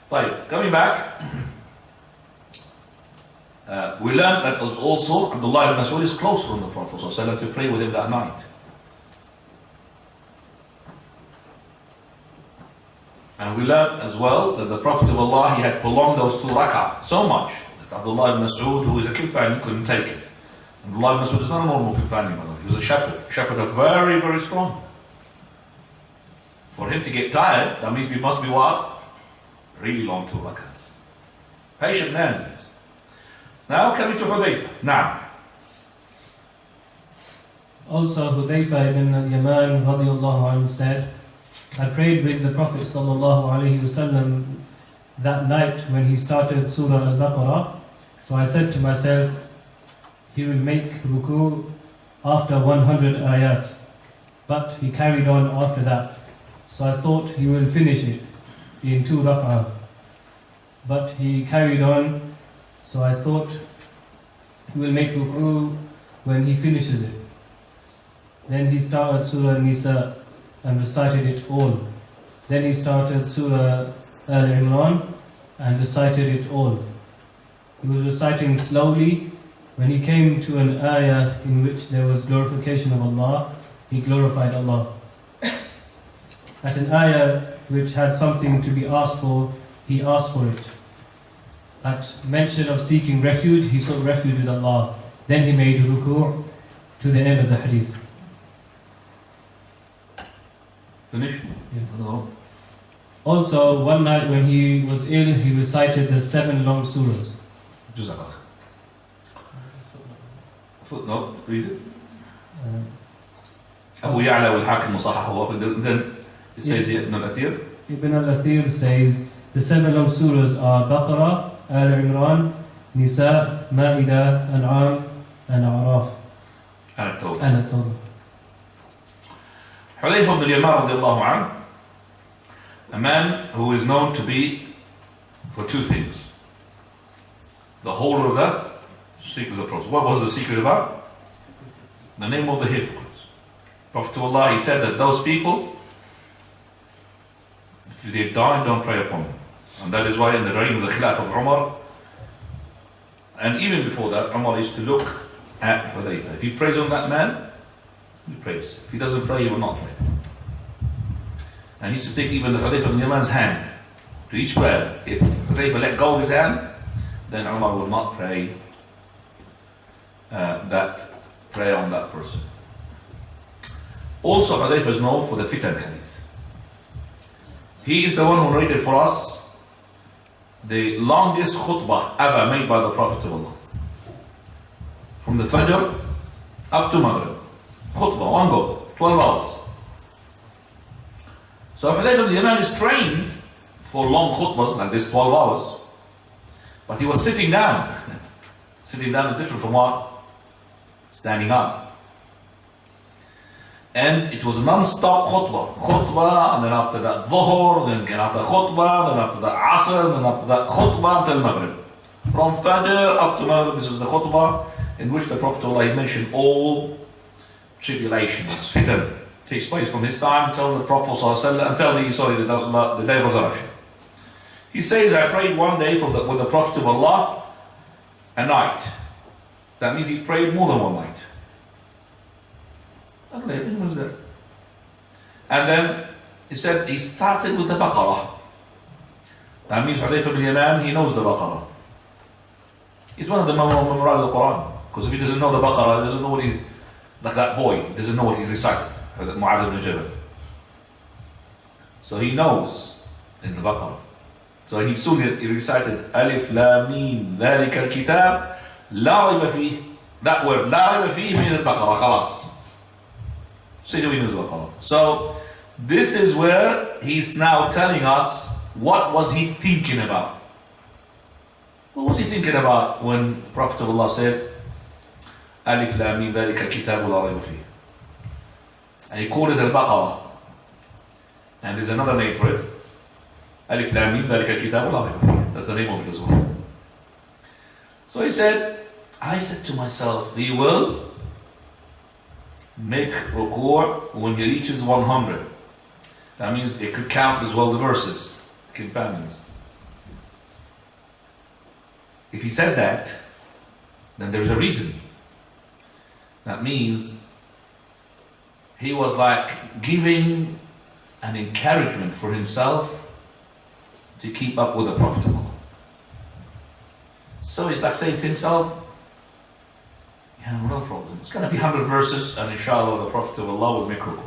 Right, coming back, we learned that also Abdullah ibn Mas'ud is close from the Prophet ﷺ to pray with him that night. And we learned as well that the Prophet of Allah, he had prolonged those 2 rak'ah so much that Abdullah ibn Mas'ud, who is a companion, couldn't take it. Abdullah ibn Mas'ud is not a normal companion, by the way. He was a shepherd are very, very strong. For him to get tired, that means we must be what? Really long 2 rak'ahs. Patient man is. Now coming to Hudayfa. Now. Also Hudayfa ibn al-Yaman radiallahu anhu said, I prayed with the Prophet sallallahu alaihi wasallam that night when he started Surah Al-Baqarah. So I said to myself, he will make ruku after 100 ayat. But he carried on after that. So I thought he will finish it in 2 rak'ah. But he carried on, so I thought he will make ruku when he finishes it. Then he started Surah Nisa and recited it all. Then he started Surah Al-Imran and recited it all. He was reciting slowly. When he came to an ayah in which there was glorification of Allah, he glorified Allah. At an ayah which had something to be asked for, he asked for it. At mention of seeking refuge, he sought refuge with Allah. Then he made ruku' to the end of the hadith. Finish? Yeah. No. Also, one night when he was ill, he recited the 7 long surahs. Jazakallah. Footnote, read it. Abu Ya'la wal-Hakim musahahu. Then it says here, Ibn al-Athir. Ibn al-Athir says the 7 long surahs are Baqarah, Al-Imran, Nisa, Ma'idah, An'am, and A'raf. And At-Tawbah. And At-Tawbah. Hudayfa ibn al-Yaman radiallahu anhu, a man who is known to be for 2 things. The holder of that secret of the Prophet. What was the secret about? The name of the hypocrites. Prophet to Allah, he said that those people, if they die, don't pray upon them. And that is why in the reign of the Khilaf of Umar, and even before that, Umar used to look at Hudayfa. If he prays on that man, he prays. If he doesn't pray, he will not pray. And he used to take even the Hudayfa ibn Yaman's hand to each prayer. If Hudayfa let go of his hand, then Umar will not pray that prayer on that person. Also, Hudayfa is known for the fitan hadith. He is the one who narrated for us the longest khutbah ever made by the Prophet of Allah. From the Fajr up to Maghrib. Khutbah, one go, 12 hours. So Hudayfa ibn Yaman is trained for long khutbahs like this, 12 hours. But he was sitting down. Sitting down is different from what? Standing up. And it was non-stop khutbah. Khutbah, and then after that dhuhr, then again after khutbah, then after that asr, then after that khutbah until Maghrib. From Fajr up to Maghrib, this is the khutbah in which the Prophet ﷺ mentioned all tribulations, fitan, takes place from his time until the Prophet ﷺ, until the day of resurrection. He says, I prayed one day with the Prophet of Allah, a night. That means he prayed more than one night. He was there. And then he said he started with the Baqarah. That means Hudayfa ibn Yaman, he knows the Baqarah. He's one of the memorized the Quran. Because if he doesn't know the Baqarah, he doesn't know what he, like that boy, he doesn't know what he recited. Mu'adh ibn Jabal. So he knows in the Baqarah. So he soon he recited Alif Lam Mim ذلك الكتاب لا ريب فيه. That word لا ريب فيه means البقرة خلاص. So he knows Baqarah. So this is where he's now telling us what was he thinking about. What was he thinking about when Prophet of Allah said Alif Lam Mim ذلك الكتاب لا ريب فيه? And he called it al-Baqarah. And there's another name for it. Alif Lam Mim ذلك الكتاب لا ريب فيه. That's the name of it as well. So he said, I said to myself, he will make ruku' when he reaches 100. That means they could count as well the verses, companions. If he said that, then there's a reason. That means he was like giving an encouragement for himself to keep up with the Prophet of Allah. So he's like saying to himself, yeah, no problem. It's going to be 100 verses and inshallah the Prophet of Allah will make ruku.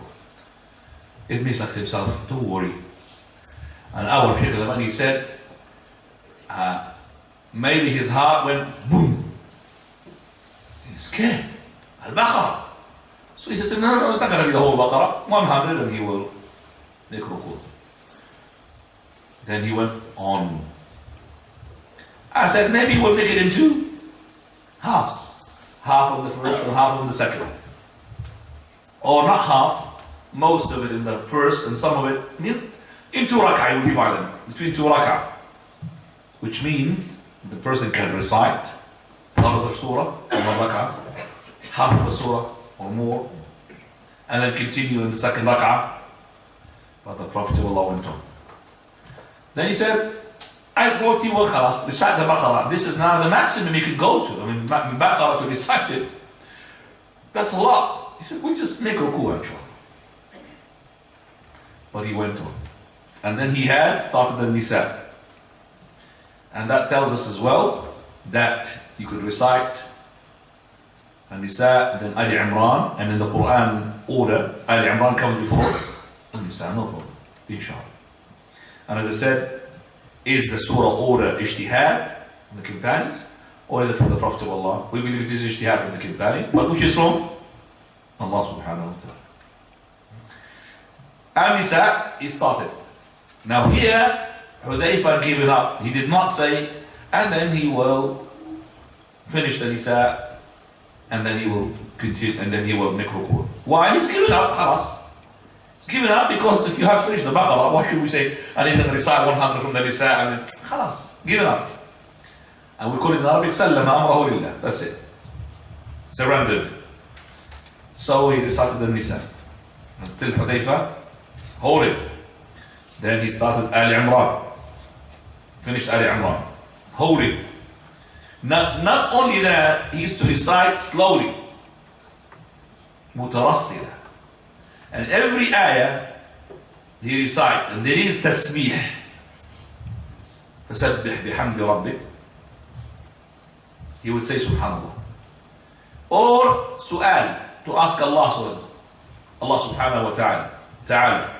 It means like to himself, don't worry. And our Shaykh al-Albani said, maybe his heart went boom. He's scared. Al-Baqarah. So he said, no, it's not going to be the whole Baqarah. 100 and he will make ruku. Then he went on. I said, maybe we'll make it into halves. Half of the first and half of the second. Or not half, most of it in the first and some of it in 2 rak'ah, you divide them between 2 rak'ah. Which means the person can recite part of the surah in 1 rak'ah, half of the surah or more, and then continue in the second rak'ah But the Prophet of Allah went on. Then he said, I thought you were khalas, recite the Baqarah. This is now the maximum you could go to. I mean, Baqarah to recite it, that's a lot. He said, we'll just make ruku, inshallah. But he went on. And then he had started the Nisa. And that tells us as well that you could recite An-Nisa, then Ali Imran, and in the Quran order, Ali Imran comes before An-Nisa, no problem, inshallah. And as I said, is the surah order ijtihad from the companions, or is it from the Prophet of Allah? We believe it is ijtihad from the companions, but which is from Allah subhanahu wa ta'ala. An-Nisa, he started. Now here, Hudayfa given up. He did not say, and then he will finish the Nisa, and then he will continue, and then he will make ruku. Why? He's given up, khalas. He's given up because if you have finished the Baqarah, why should we say, and then recite 100 from the Nisa, and then, khalas, given up. And we call it in Arabic, sallama amrahu lillah. That's it. Surrendered. So he recited the Nisa. And still Hudayfa, hold it. Then he started Ali Imran. Finished Ali Imran. Hold it. Not only that, he used to recite slowly. Mutarassila. And every ayah he recites, and there is tasbih. فَسَبِّحْ بِحَمْدِ رَبِّكَ. He would say Subhanallah. Or su'al, to ask Allah subhanahu wa ta'ala.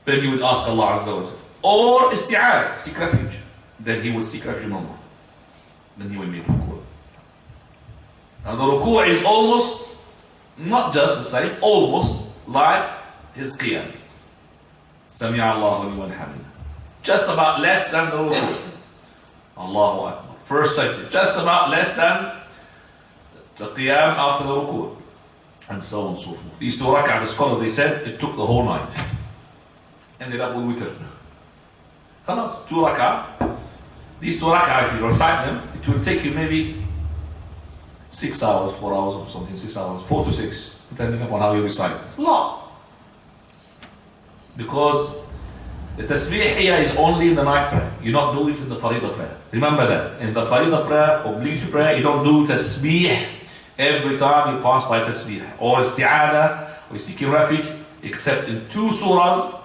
Then he would ask Allah Azza wa Jalla. Or isti'adah, seek refuge. Then he would seek refuge in Allah. Then he would make ruku'. Now the ruku' is almost, not just the same, almost like his qiyam. Sami'a Allahu liman hamida. Just about less than the ruku'. Allahu Akbar. First sajda. Just about less than the qiyam after the ruku'. And so on and so forth. These 2 rak'ah, the scholars, they said, it took the whole night. Ended up with witr. Khalas, 2 rak'ah. These 2 rak'ah, if you recite them, it will take you maybe 6 hours, 4 hours or something, 6 hours, 4 to 6, depending upon how you recite. It's a lot. Because the tasbih here is only in the night prayer. You don't do it in the faridah prayer. Remember that. In the faridah prayer, obligatory prayer, you don't do tasbih every time you pass by tasbih. Or isti'adah, or seeking refuge, except in 2 surahs.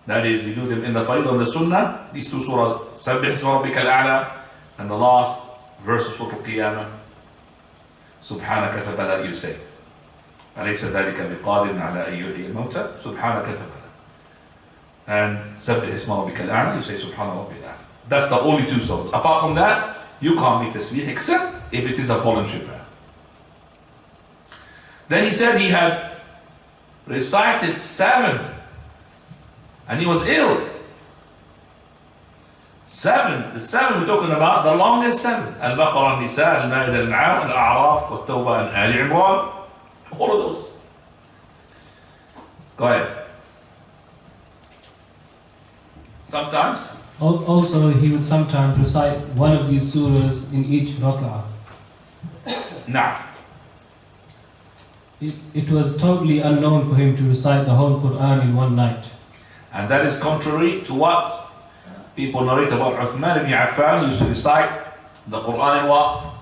That is, you do them in the faridah and the sunnah. These 2 surahs, Sabbih isma rabbika al-a'la, and the last verse of Surah Al-Qiyamah, Subhanaka fabala, you say. أليس ذلك بقادر على أن يحيي الموتى سبحانك فبلا. And Sabbih isma rabbika al-a'la, you say Subhana rabbil a'la. That's the only 2 surahs. Apart from that, you can't make tasbih except if it is a voluntary prayer. Then he said he had recited 7. And he was ill. 7. The 7 we're talking about, the longest 7. Al-Baqarah, Al-Nisa, Al-Ma'idah, Al-An'am, Al-A'raf, Al-Tawbah, and Ali Imran. All of those. Go ahead. Sometimes. Also, he would sometimes recite one of these surahs in each rak'ah. Now. It was totally unknown for him to recite the whole Quran in one night. And that is contrary to what people narrate about Uthman ibn Affan. Used to recite the Quran in what?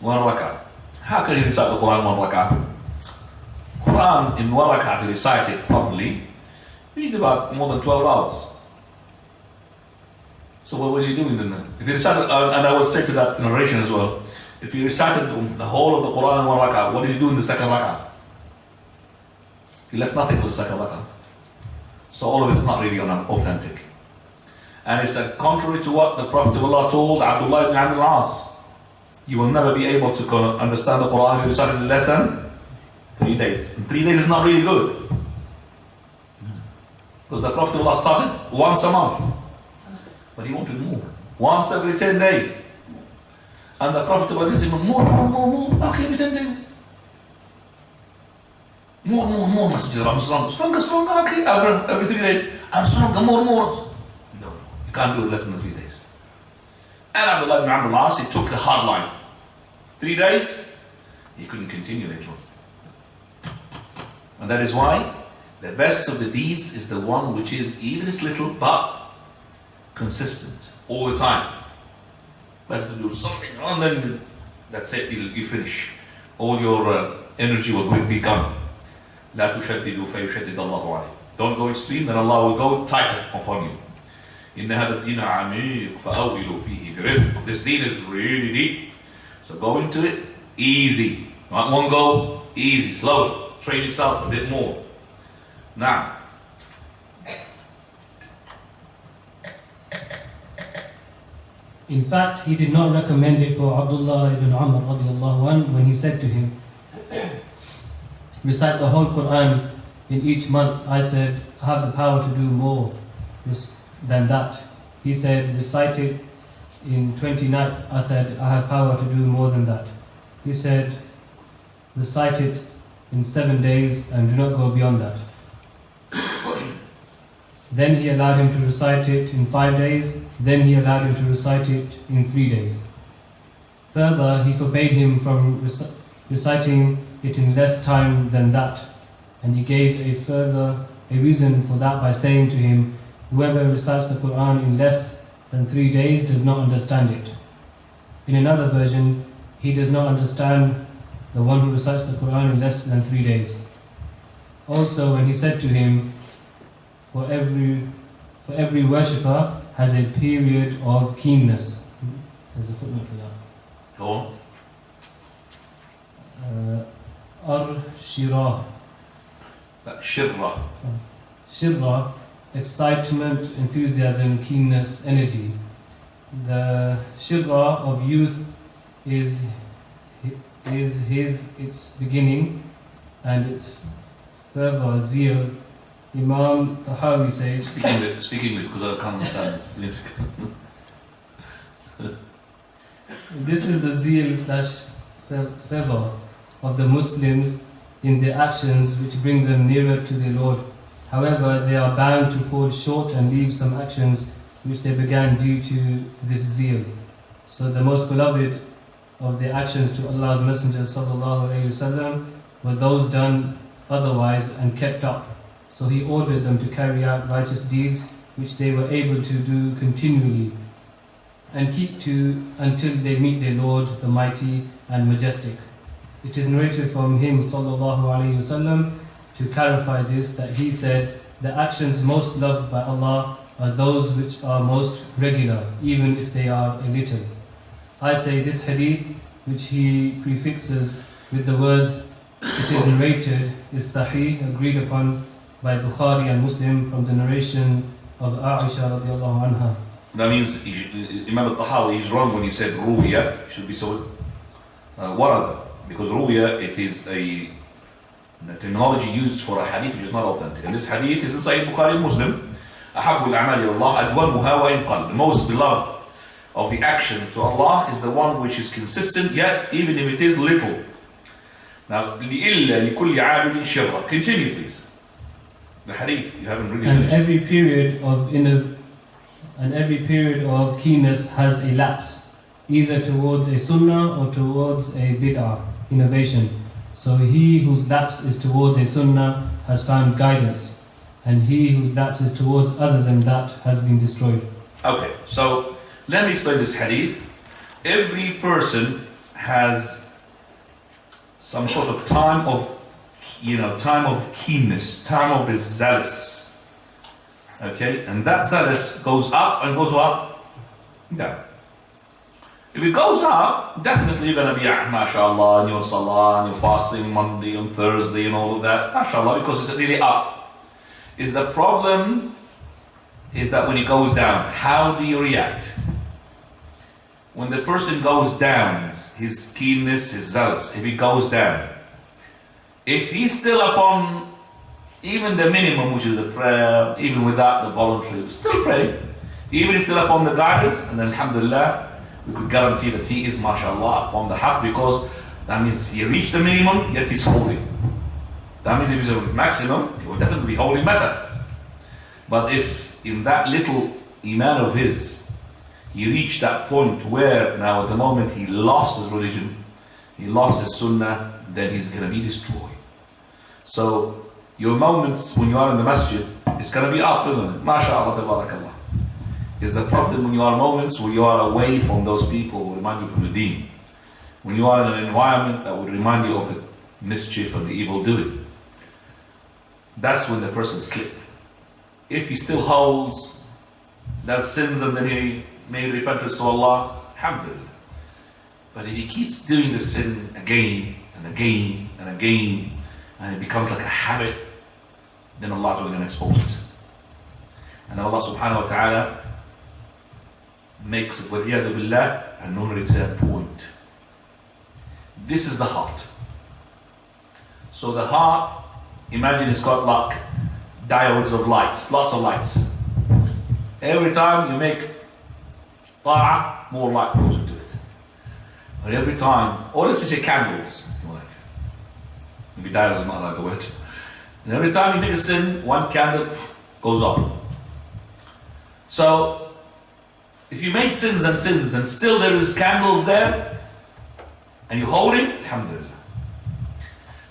1 rak'ah. How can he recite the Quran in 1 rak'ah? Quran in 1 rak'ah, to recite it properly, you need about more than 12 hours. So what was he doing then? If he recited, and I will say to that narration as well, if he recited the whole of the Quran in 1 rak'ah, what did he do in the 2nd rak'ah? He left nothing for the 2nd rak'ah. So all of it is not really authentic. And it's contrary to what the Prophet of Allah told Abdullah ibn Amr al-As. You will never be able to understand the Quran if you recite it in less than 3 days. And 3 days is not really good. Because the Prophet of Allah started once a month. But he wanted more. Once every 10 days. And the Prophet of Allah did say, more. Okay, every 10 days. More messages. I'm stronger, okay, every 3 days. I'm stronger, more. No, you can't do it less than 3 days. And Abdullah ibn Amr al-As, he took the hard line. 3 days, he couldn't continue later on. And that is why The best of the deeds is the one which is, even it's little, but consistent, all the time. Better to do something, and then that's it, you finish. All your energy will be gone. لا تشددوا فيشدد الله عليه. Don't go extreme, then Allah will go tighter upon you. إن هذا الدين عميق فأولوا فيه برفق. This deen is really deep. So go into it easy. Not one go, easy, slow. Train yourself a bit more. Now, in fact, he did not recommend it for Abdullah ibn Amr radiallahu anh when he said to him, recite the whole Quran in each month. I said, I have the power to do more than that. He said, recite it in 20 nights. I said, I have power to do more than that. He said, recite it in 7 days and do not go beyond that. Then he allowed him to recite it in 5 days. Then he allowed him to recite it in 3 days. Further, he forbade him from reciting it in less time than that. And he gave a reason for that by saying to him, whoever recites the Quran in less than 3 days does not understand it. In another version, he does not understand the one who recites the Quran in less than 3 days. Also, when he said to him, for every worshipper has a period of keenness. There's a footnote for that. go on. Ar-shirah. Shirra. Shirra, excitement, enthusiasm, keenness, energy. The shirra of youth is its beginning and its fervor, zeal. Imam Tahawi says, Speaking because I can't understand. Please. this is the zeal / fervor of the Muslims in their actions which bring them nearer to their Lord. However, they are bound to fall short and leave some actions which they began due to this zeal. So the most beloved of their actions to Allah's Messenger sallallahu alaihi wasallam were those done otherwise and kept up. So he ordered them to carry out righteous deeds which they were able to do continually and keep to until they meet their Lord, the Mighty and Majestic. It is narrated from him sallallahu alaihi wasallam to clarify this that he said, the actions most loved by Allah are those which are most regular, even if they are a little. I say this hadith, which he prefixes with the words, it is narrated, is sahih, agreed upon by Bukhari and Muslim from the narration of Aisha radiallahu anha. That means Imam al-Tahawi is wrong when he said ruya. It should be so warada. Because ruya, it is a terminology used for a hadith which is not authentic. And this hadith is in Sahih Bukhari and Muslim. أحب الأعمال إلى الله أدومها وإن قل. The most beloved of the actions to Allah is the one which is consistent, yet even if it is little. Now, لِإِلَّا لِكُلِّ عَامِلٍ شِرَّةٍ. Continue, please. The hadith, you haven't really finished. And every period of keenness has a lapse, either towards a sunnah or towards a bid'ah, innovation. So he whose lapse is towards a sunnah has found guidance, and he whose lapse is towards other than that has been destroyed. Okay, so let me explain this hadith. Every person has some sort of time of keenness, time of his zealous. Okay, and that zealous goes up and goes up, down. If it goes up, definitely you're going to be, mashallah, and your salah, and your fasting Monday and Thursday and all of that, mashallah, because it's really up. The problem is that when it goes down, how do you react? When the person goes down, his keenness, his zealous, if he goes down, if he's still upon even the minimum, which is the prayer, even without the voluntary, still praying, even he's still upon the guidance, and then alhamdulillah, we could guarantee that he is, mashallah, upon the haqq, because that means he reached the minimum, yet he's holding. That means if he's at maximum, he will definitely be holding better. But if in that little iman of his, he reached that point where now at the moment he lost his religion, he lost his sunnah, then he's going to be destroyed. So Your moments when you are in the masjid, it's going to be up, isn't it? MashaAllah, tabarakallah. Is the problem when you are moments where you are away from those people who remind you from the deen. When you are in an environment that would remind you of the mischief and the evil doing. That's when the person slips. If he still holds, does sins and then he made repentance to Allah, alhamdulillah. But if he keeps doing the sin again and again and again, and it becomes like a habit, then Allah is going to expose it. And Allah subhanahu wa ta'ala makes it, وَالْعِيَاذُ بِاللَّهِ, a non-return point. This is the heart. So the heart, imagine it's got like diodes of lights, lots of lights. Every time you make ta'ah, more light goes into it. But every time, or let's say candles, maybe diodes is not like the word. And every time you make a sin, one candle goes off. So, if you made sins and still there is candles there, and you hold it, alhamdulillah.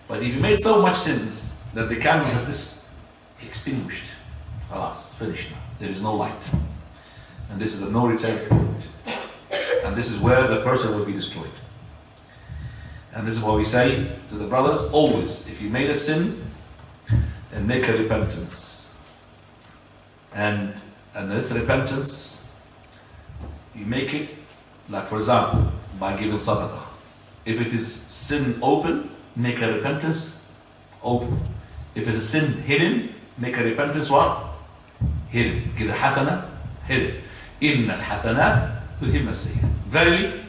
But if you made so much sins that the candles are just extinguished, alas, finished now. There is no light. And this is a no return point. And this is where the person will be destroyed. And this is what we say to the brothers, always, if you made a sin, then make a repentance. And this repentance, you make it, like for example, by giving sadaqah. If it is sin open, make a repentance open. If it is sin hidden, make a repentance what? Hidden. Give the hasana, hidden. Inna al-hasanat tuhimna as-sayyi'at. Verily,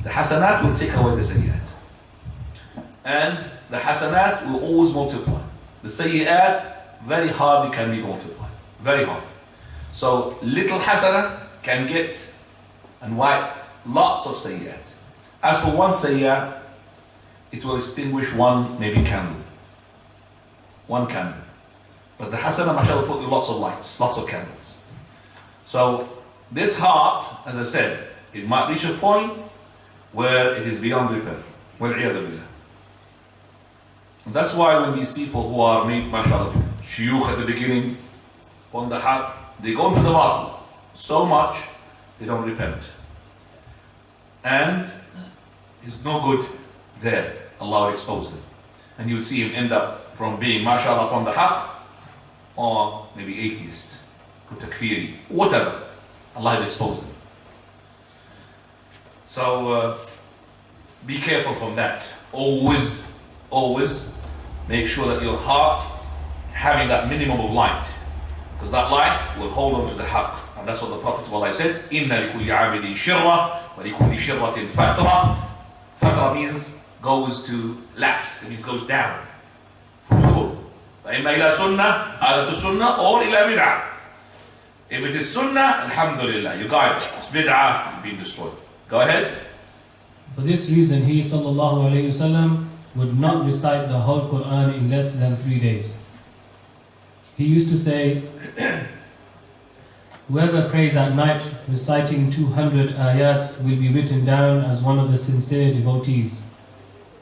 the hasanat will take away the sayyi'at. And the hasanat will always multiply. The sayyi'at very hardly can be multiplied. Very hard. So little hasana can get and wipe lots of sayyi'at. As for one sayyi'ah, it will extinguish one maybe candle. One candle. But the hasana, mashallah, put lots of lights, lots of candles. So this heart, as I said, it might reach a point where it is beyond repair. وَالْعِيَاذُ بِاللَّهِ. And that's why when these people who are made, mashallah, shuyukh at the beginning, on the haq, they go into the batil so much, they don't repent. And it's no good there. Allah will expose them. And you will see him end up from being, mashallah, upon the haq, or maybe atheist, or takfiri, whatever. Allah will expose them. So, be careful from that. Always make sure that your heart having that minimum of light, because that light will hold on to the haqq. And that's what the Prophet ﷺ said, إِنَّ لِكُلِّ عَابِدٍ شِرَّةٍ وَلِكُلِّ شِرَّةٍ فَتْرَةٍ. Fatra means goes to lapse, it means goes down. Futur. فَإِمَّا إِلَى سُنَّةٍ, either to sunnah or إِلَى bid'ah. If it is sunnah, alhamdulillah, you got it. It's bid'ah, you've been destroyed. Go ahead. For this reason, he sallallahu alayhi wasallam would not recite the whole Quran in less than 3 days. He used to say, whoever prays at night reciting 200 ayat will be written down as one of the sincere devotees.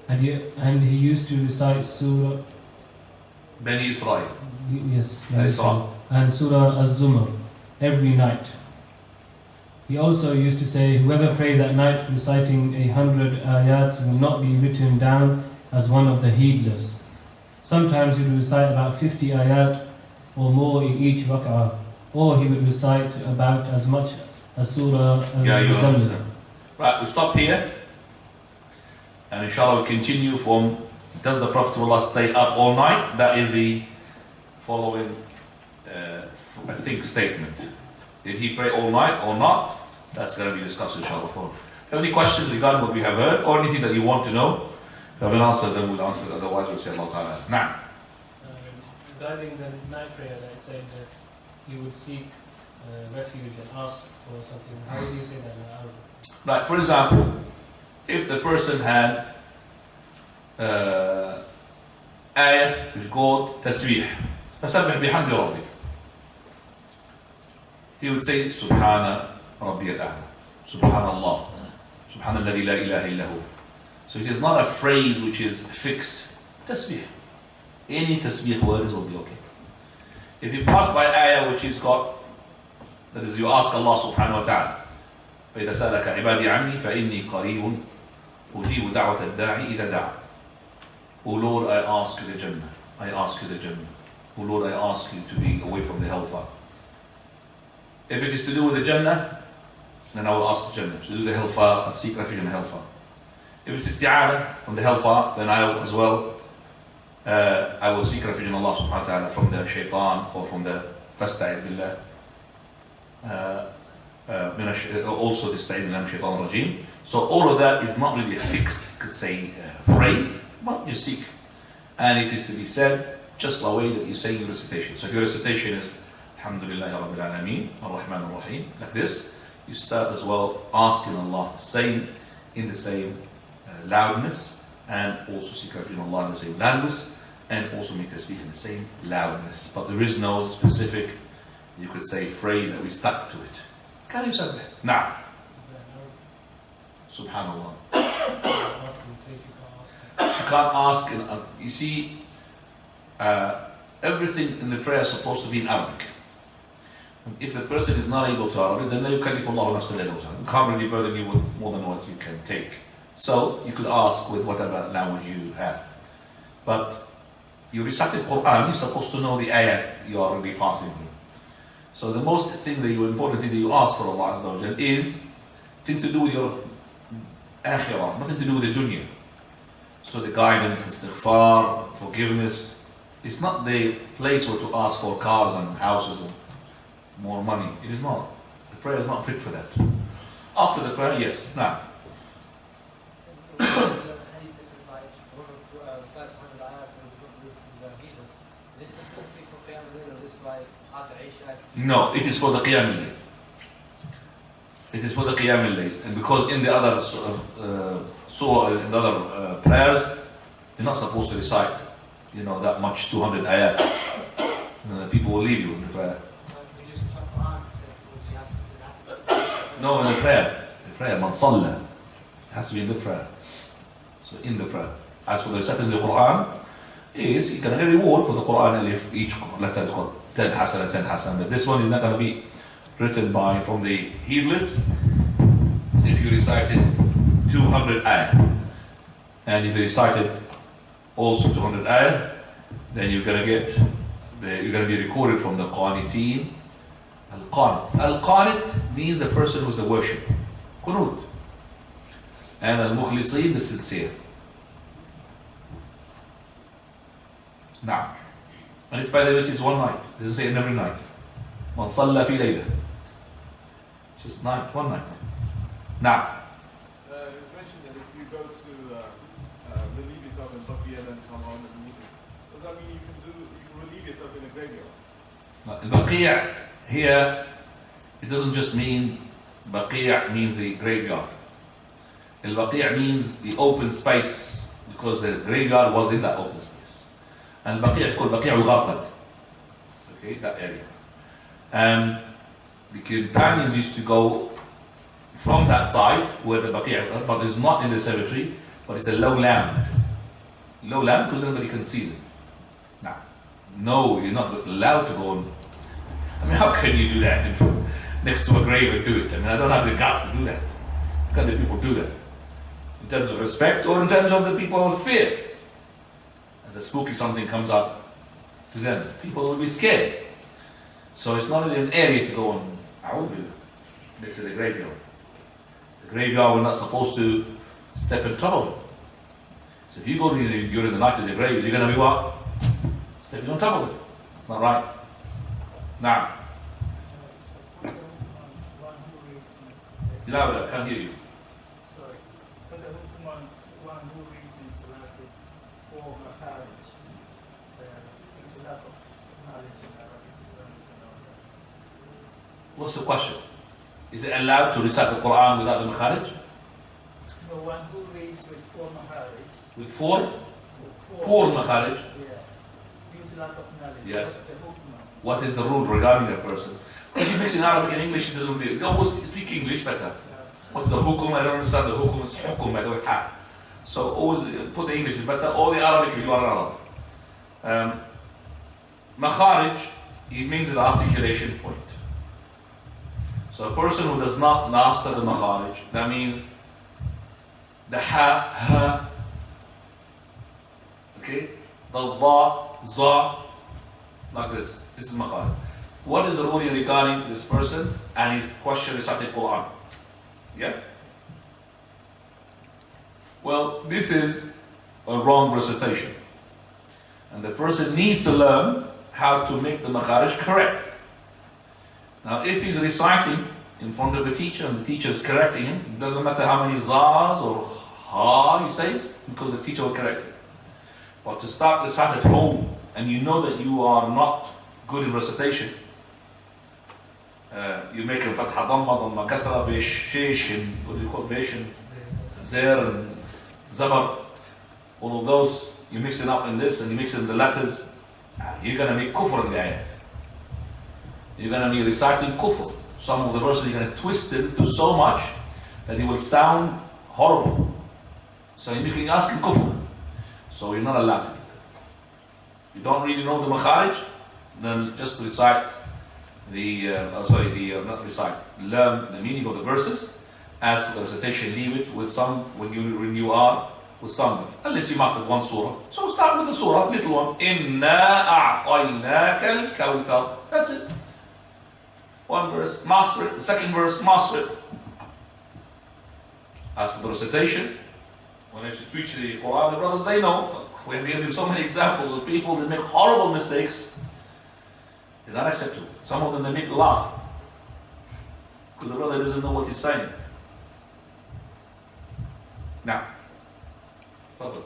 And he used to recite Surah Bani Israel. Yes, Israel. And Surah Az-Zumar every night. He also used to say, whoever prays at night reciting 100 ayat will not be written down as one of the heedless. Sometimes he would recite about 50 ayat or more in each rak'ah, or he would recite about as much as Surah Al-Muzammil. Right, we stop here, and inshallah we'll continue from, does the Prophet ﷺ stay up all night? That is the following, I think, statement. Did he pray all night or not? That's going to be discussed inshallah. If you have any questions regarding what we have heard, or anything that you want to know, if you have an answer, then we'll answer it. Otherwise, we'll say Allah Ta'ala. Now. Regarding the night prayer, I said that you would seek refuge and ask for something. How do you say that in Arabic? Right, for example, if the person had ayah which is called tasbih, فَسَبِّحْ بِحَمْدِ رَبِّكَ, he would say Subhana Rabbi al-A'la, Subhanallah, Subhanallah la ilaha illahu. So it is not a phrase which is fixed. Tasbih. any tasbih words will be okay. If you pass by ayah which is got, that is, you ask Allah subhanahu wa ta'ala, فإذا سألك عبادي عني فإني قريب أجيب دعوة الداعي إذا دعا. O Lord, I ask you the Jannah. I ask you the Jannah. O Lord, I ask you to be away from the hellfire. If it is to do with the Jannah, then I will ask the Jannah. To do the hellfire, I'll seek refuge in the hellfire. If it's isti'adah from the hellfire, then I will as well, I will seek refuge in Allah subhanahu wa ta'ala from the shaitan or from the fasta'id billah. Also the sta'id billah shaitan rajim. So all of that is not really a fixed, you could say, phrase, but you seek. And it is to be said just the way that you say your recitation. So if your recitation is Alhamdulillahi Rabbil Alameen, Ar-Rahman Ar-Rahim, like this, you start as well asking Allah in the same loudness, and also seek refuge in Allah in the same loudness, and also make tasbih in the same loudness. But there is no specific, you could say, phrase that we stuck to it. Can you say that? Now, Subhanallah. You can't ask, you see, everything in the prayer is supposed to be in Arabic. If the person is not able to Arabic, then you can't really burden you with more than what you can take. So you could ask with whatever language you have. But you recite the Quran, you're supposed to know the ayat you are already passing through. So the most important thing that you ask for Allah Azza wa Jal is thing to do with your akhirah, nothing to do with the dunya. So the guidance, the istighfar, forgiveness, it's not the place where to ask for cars and houses and more money. It is not. The prayer is not fit for that. After the prayer, yes. Now. No, it is for the Qiyam al-Layl. It is for the Qiyam al-Layl. And because in the other in the other prayers, you're not supposed to recite, that much, 200 ayat. People will leave you in the prayer. No, in the prayer. The prayer, man salla. It has to be in the prayer. So in the prayer. As for the reciting the Quran, is you can get a reward for the Quran, and if each letter is called 10 hasana, 10 hasana. But this one is not going to be written from the heedless. If you recited 200 ayah, and if you recited also 200 ayah, then you're going to be recorded from the qaniteen. Al-qanit. Al-qanit means the person who's the worship. Qunut. And al-mukhlisin, the sincere. Now, and it's by the way, it's one night. It doesn't say every night. Man salla fi layla. Just one night. Now. It's mentioned that if you go to relieve yourself in Baqiyah and come home and meet it, does that mean you can relieve yourself in a graveyard? Baqiyah here, it doesn't just mean Baqiyah means the graveyard. Al-Baqiyah means the open space, because the graveyard was in that open space. And Baqiyah is called Baqiyah al-Gharqad. Okay, that area. And the companions used to go from that side where the Baqiyah, but it's not in the cemetery, but it's a low land. Low land because nobody can see them. Now, no, you're not allowed to go on. I mean, how can you do that next to a grave and do it? I mean, I don't have the guts to do that. How can the people do that? In terms of respect or in terms of the people of fear? As a spooky something comes up to them, people will be scared. So it's not really an area to go on. I would do next to the graveyard. The graveyard, we're not supposed to step in trouble. So if you go during the night to the grave, you're going to be what? Stepping on top of it. It's not right. Now. Louder, I can't hear you. Sorry. One who reads is like for Makharij. There's a lot of knowledge in Arabic. What's the question? Is it allowed to recite the Quran without the Makharij? No, one who reads with four Makharij. With four Makharij? Yeah. Use a lot of knowledge. Yes. What's the hukmah? What is the rule regarding that person? Because you mix in Arabic and English, it doesn't really. Go speak English better. What's the hukum? I don't understand the hukum. It's hukum, I don't have. So always put the English in better, or the Arabic if you are an Arab. Makharij, it means the articulation point. So a person who does not master the makharij, that means the ha, okay, the dha, za, like this. This is makharij. What is the ruling regarding this person and his question reciting Quran? Yeah? Well, this is a wrong recitation. And the person needs to learn how to make the makharij correct. Now, if he's reciting in front of a teacher and the teacher is correcting him, it doesn't matter how many zas or ha he says, because the teacher will correct him. But to start reciting at home, and you know that you are not good in recitation, you make a fatha dhamma, dhamma kasra, bish, shish, and what do you call bish, and zer, and zabar, all of those, you mix it up in this and you mix it in the letters, you're going to make kufr in the ayat. You're going to be reciting kufr. Some of the verses you're going to twist it to so much that it will sound horrible. So you're asking kufr. So you're not allowed to do that. If you don't really know the makharij, then just recite not recite, learn the meaning of the verses. As for the recitation, leave it with some when you are with somebody. Unless you mastered one surah. So start with the surah, little one. Inna a'tainaka al-kawthar. That's it. One verse, master it. The second verse, master it. As for the recitation, when I teach the Quran, the brothers, they know. We have given you so many examples of people that make horrible mistakes. It's unacceptable. Some of them they make laugh. Because the brother doesn't know what he's saying. Now, brother.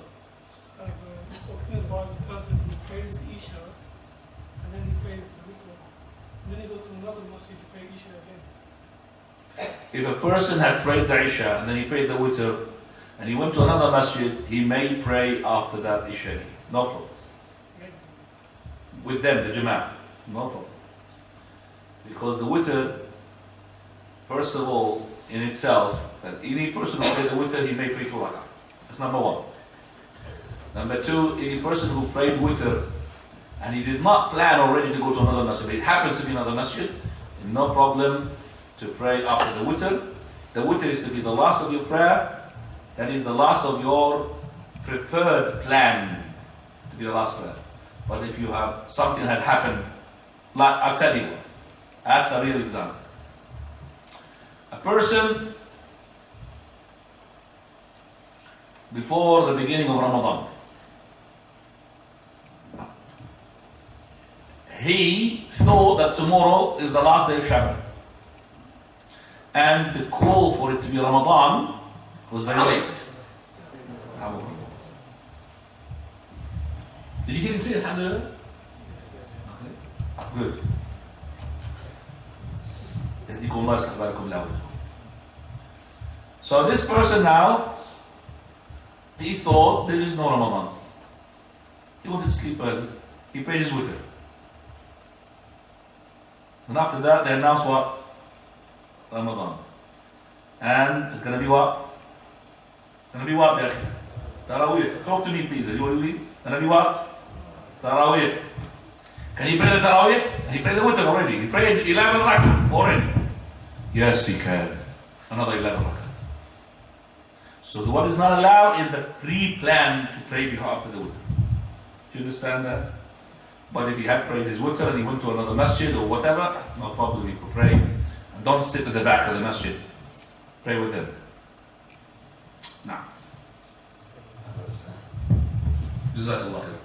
Talking about the person who prays the Isha and then he prays the Witr. Then he goes to another masjid to pray Isha again. If a person had prayed the Isha and then he prayed the Witr and he went to another masjid, he may pray after that Isha. No problem. With them, the Jama'ah. No problem. Because the Witr, first of all, in itself, that any person who prayed the Witr, he may pray 2 rak'ah. That's number one. Number two, any person who prayed Witr and he did not plan already to go to another masjid, but it happens to be another masjid, no problem to pray after the Witr. The Witr is to be the last of your prayer, that is the last of your prepared plan to be the last prayer. But if you have something had happened, like I'll tell you, that's a real example. A person before the beginning of Ramadan, he thought that tomorrow is the last day of Shaban. And the call for it to be Ramadan was very late. Did you hear him say Alhamdulillah? Okay. Good. So this person now, he thought there is no Ramadan. He wanted to sleep early. He prayed his witr. And after that, they announced what? Ramadan. And it's going to be what? It's going to be what, Yakhi? Taraweeh. Talk to me, please. Are you with me? It's going to be what? Taraweeh. Can he pray the Taraweeh? He prayed the witr already. He prayed 11 rak'ah already. Yes, he can. Another 11 rak'ah. So what is not allowed is the pre-plan to pray behalf of the witr. Do you understand that? But if he had prayed his witr and he went to another masjid or whatever, no problem, he could pray. And don't sit at the back of the masjid. Pray with them. Now. Jazakallah khair.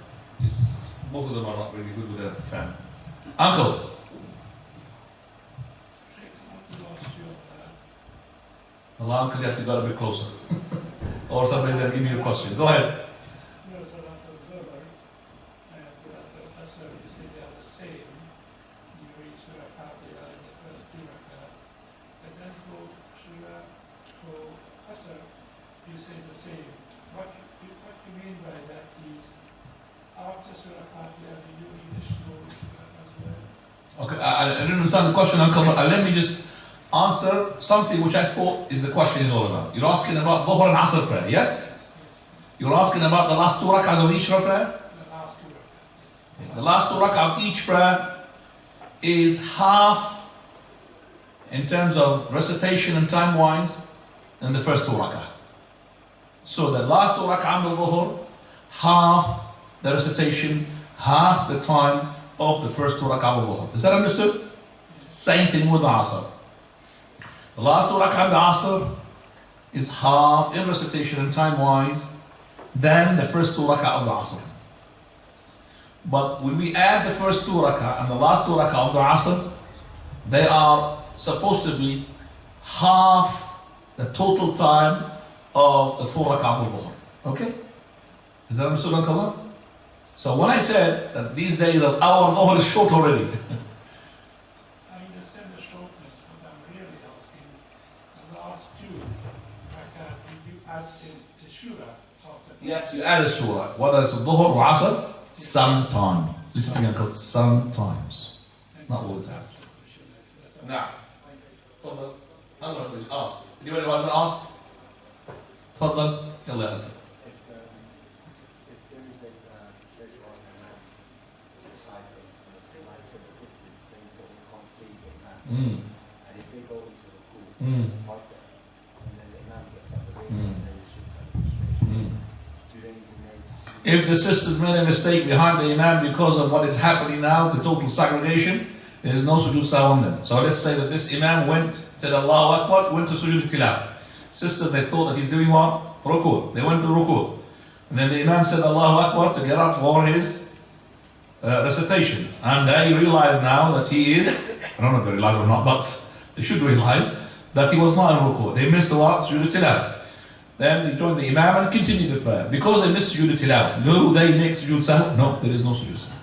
Both of them are not really good with their fan. Uncle. Allah, uncle, you have to go a bit closer. Or somebody will give you a question. Go ahead. Okay, I didn't understand the question, Uncle, but let me just answer something which I thought is the question is all about. You're asking about Dhuhr and Asr prayer, yes? You're asking about the last 2 rak'ahs of each prayer? The last 2 rak'ah of each prayer is half in terms of recitation and time-wise than the first 2 rak'ah. So the last 2 rak'ah of dhuhr, half the recitation, half the time of the first 2 rak'ah of dhuhr. Is that understood? Same thing with the asr. The last 2 rak'ah of the asr is half in recitation and time-wise than the first 2 rak'ah of the asr. But when we add the first 2 rak'ah and the last 2 rak'ah of the asr, they are supposed to be half the total time of the 4 rak'ah of the dhuhr. Okay? Is that understood, Uncle? So when I said that these days of our dhuhr is short already, I understand the shortness, but I'm really asking the last 2 rak'ah, did you add the surah after? yes, you add a surah, whether it's a dhuhr or asr, sometime. Listen to me, Uncle, sometimes. Not all the time. Now, I'm going to ask. Anybody who hasn't asked? تفضل يلا يا أنت. If there is a church or a man reciting, the likes of the sisters, they can't see the imam. And if they go into the pool, past them, and then the imam gets up the way, and they should have demonstration. Do they need to make? If the sisters made a mistake behind the imam because of what is happening now, the total segregation, there is no sujood saw on them. So let's say that this imam went, said Allahu Akbar, went to sujood tilawah. Sisters, they thought that he's doing what? Ruku. They went to ruku. And then the imam said Allahu Akbar to get up for his recitation. And they realize now that he is, I don't know if they realize or not, but they should realize that he was not in ruku. They missed the what? Sujood tilawah. Then they joined the imam and continued the prayer. Because they missed sujood tilawah, do they make sujood saw? No, there is no sujood saw.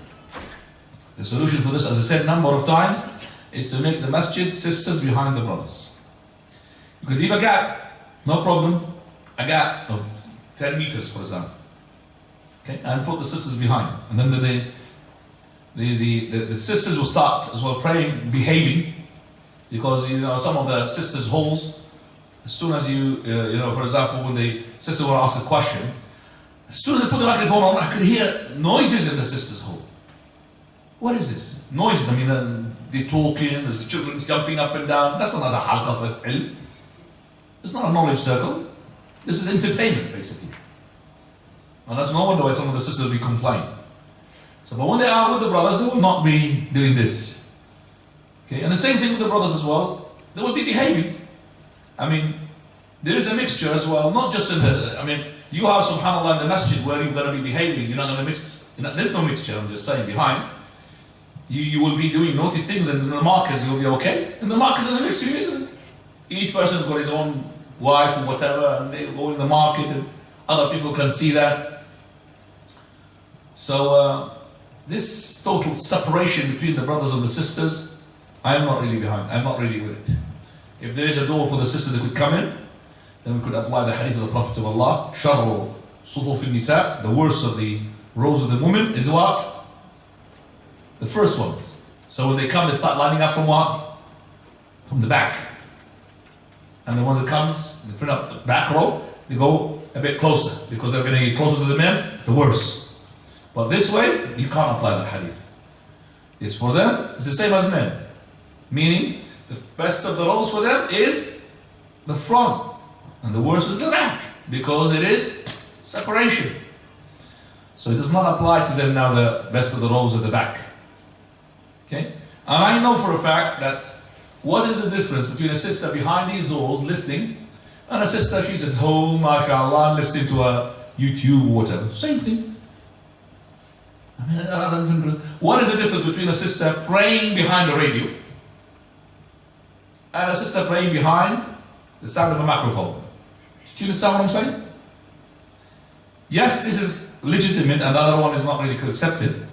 The solution for this, as I said a number of times, is to make the masjid sisters behind the brothers. You could leave a gap, no problem. A gap of 10 meters, for example. Okay, and put the sisters behind. And then the sisters will start as well praying, behaving, because you know some of the sisters' holes, as soon as you know, for example, when the sister will ask a question, as soon as they put the microphone on, I could hear noises in the sister's hole. What is this? Noises. I mean, they're talking, there's the children jumping up and down. That's not a halqa of ilm. It's not a knowledge circle. This is entertainment, basically. And that's no wonder why some of the sisters will be complaining. So, but when they are with the brothers, they will not be doing this. Okay, and the same thing with the brothers as well. They will be behaving. I mean, there is a mixture as well, not just in the, I mean, you have subhanAllah in the masjid where you're going to be behaving, you're not going to mix, there's no mixture, I'm just saying, behind. You will be doing naughty things, and in the markets you'll be okay. In the markets in the mixture, isn't it? Each person's got his own wife or whatever, and they go in the market, and other people can see that. So, this total separation between the brothers and the sisters, I am not really behind, I'm not really with it. If there is a door for the sisters that could come in, then we could apply the hadith of the Prophet of Allah, Sharru Sufuf al-Nisa, the worst of the rows of the women is what? The first ones. So when they come, they start lining up from what? From the back. And the one that comes, the front of the back row, they go a bit closer, because they're going to get closer to the men, it's the worst. But this way, you can't apply the hadith. It's for them, it's the same as men. Meaning, the best of the rows for them is the front, and the worst is the back, because it is separation. So it does not apply to them now the best of the rows at the back. Okay? And I know for a fact that what is the difference between a sister behind these doors listening and a sister, she's at home, mashallah, listening to a YouTube or whatever. Same thing. I mean, what is the difference between a sister praying behind the radio and a sister praying behind the sound of a microphone? Do you understand what I'm saying? Yes, this is legitimate and the other one is not really accepted.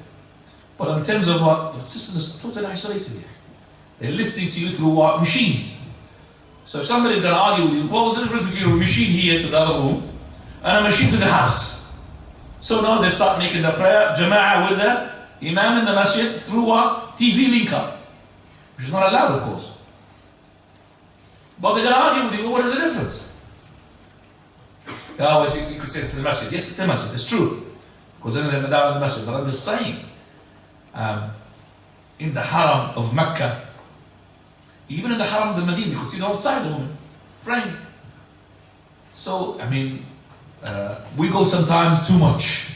But in terms of what, the sisters are totally isolated here. They're listening to you through what? Machines. So if somebody's going to argue with you, what was the difference between a machine here to the other room and a machine to the house? So now they start making the prayer, jama'ah with the imam in the masjid through what? TV link up. Which is not allowed, of course. But they're going to argue with you, what is the difference? You could say it's in the masjid. Yes, it's in the masjid. It's true. Because then they're down in the masjid. But I'm just saying, in the haram of Mecca, even in the haram of the Medina, you could see the outside woman praying. So, I mean, we go sometimes too much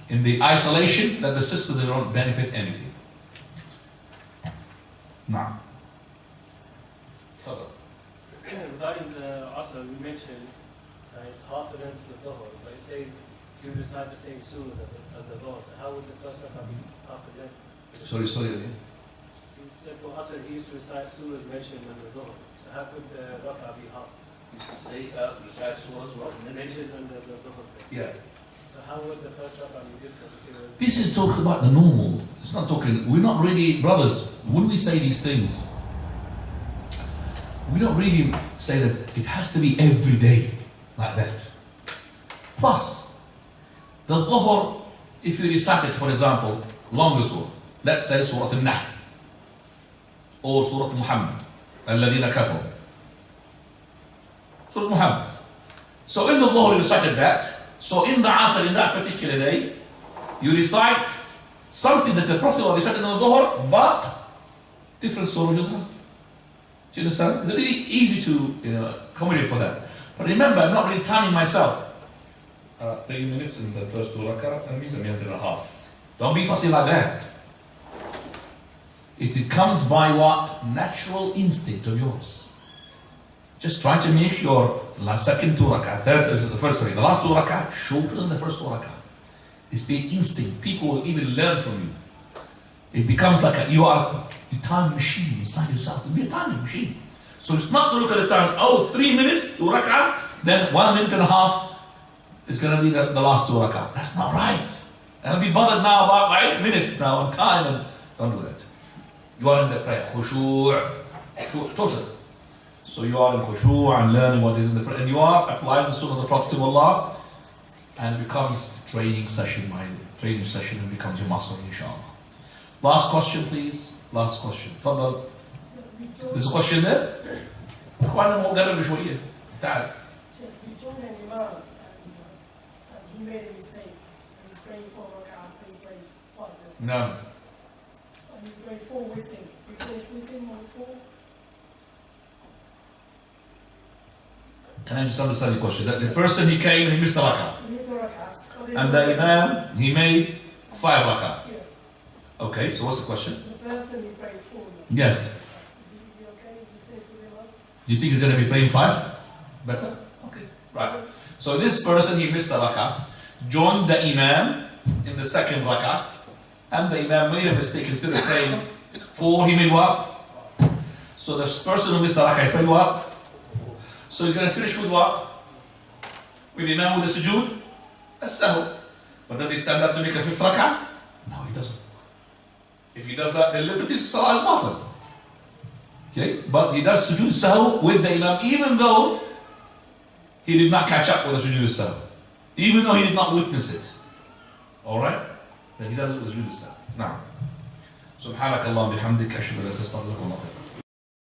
in the isolation that the sisters don't benefit anything. Now, regarding the Asr, we mentioned it's half the length of the Dhuhr, but it says you recite the same surah as the Dhuhr. So how would the first rakah be half the length? sorry again. He said for Asr he used to recite surahs mentioned in the Dhuhr. So how could the rakah be half? He used to say, recite surahs what? Mentioned under the Dhuhr. Yeah. So how would the first rakah be different if it was... This is talking about the normal. It's not talking, we're not really, brothers, when we say these things, we don't really say that it has to be every day like that. Plus, the Dhuhr, if you recite it, for example, longer surah, let's say Surah Al-Nahl, or Surah Muhammad, الَّذِينَ كَفَرُوا. Surah Muhammad. So in the Dhuhr you recited that. So in the Asr, in that particular day, you recite something that the Prophet recited in the Dhuhr, but different surah just have. Do you understand? It's really easy to accommodate for that. But remember, I'm not really timing myself. 30 minutes in the first 2 rak'ah, that means a minute and a half. Don't be fussy like that. It comes by what? Natural instinct of yours. Just try to make your second 2 rak'ah, third is the first, the last 2 rak'ah shorter than the first 2 rak'ah. It's being instinct. People will even learn from you. It becomes like you are the time machine inside yourself. It'll be a timing machine. So it's not to look at the time, 3 minutes, 2 rak'ah, then 1 minute and a half is going to be the last 2 rak'ah. That's not right. And I'll be bothered now about 8 minutes now on time, and don't do that. You are in the prayer, khushu', total. So you are in khushu' and learning what is in the prayer, and you are applying the sunnah of the Prophet to Allah, and it becomes training session, and becomes your muscle, inshallah. Last question, please. Last question. Fadal. There's a question there? اخوانا مو قرب شوية. تعال. We joined an imam and he made a mistake. He was praying 4 rak'ah and he prayed 5 minutes. No. And he prayed 4 with him. We finished with him on 4. Can I just understand the question? The person he came and he missed the rak'ah. He missed the rak'ahs. And the imam, he made 5 rak'ah. Yeah. Okay, so what's the question? The person he prays 4. Yes. Is he okay? Is he finished with him? You think he's going to be playing 5? Better? Okay. Right. So this person, he missed the rak'ah, joined the imam in the second rak'ah, and the imam made a mistake. Instead of praying 4, he made what? So this person who missed the rak'ah, he prayed what? So he's going to finish with what? With imam with the sujood? As-sahu. But does he stand up to make a 5th rak'ah? No, he doesn't. If he does that, then liberty salah is batil. Okay? But he does sujood sahu with the imam, even though he did not catch up with the sujood sahu. Even though he did not witness it. Alright? Then he does it with the sujood sahu. Now. سبحانك اللهم بحمدك أشهد أن لا إله إلا أنت أستغفرك وأتوب إليك.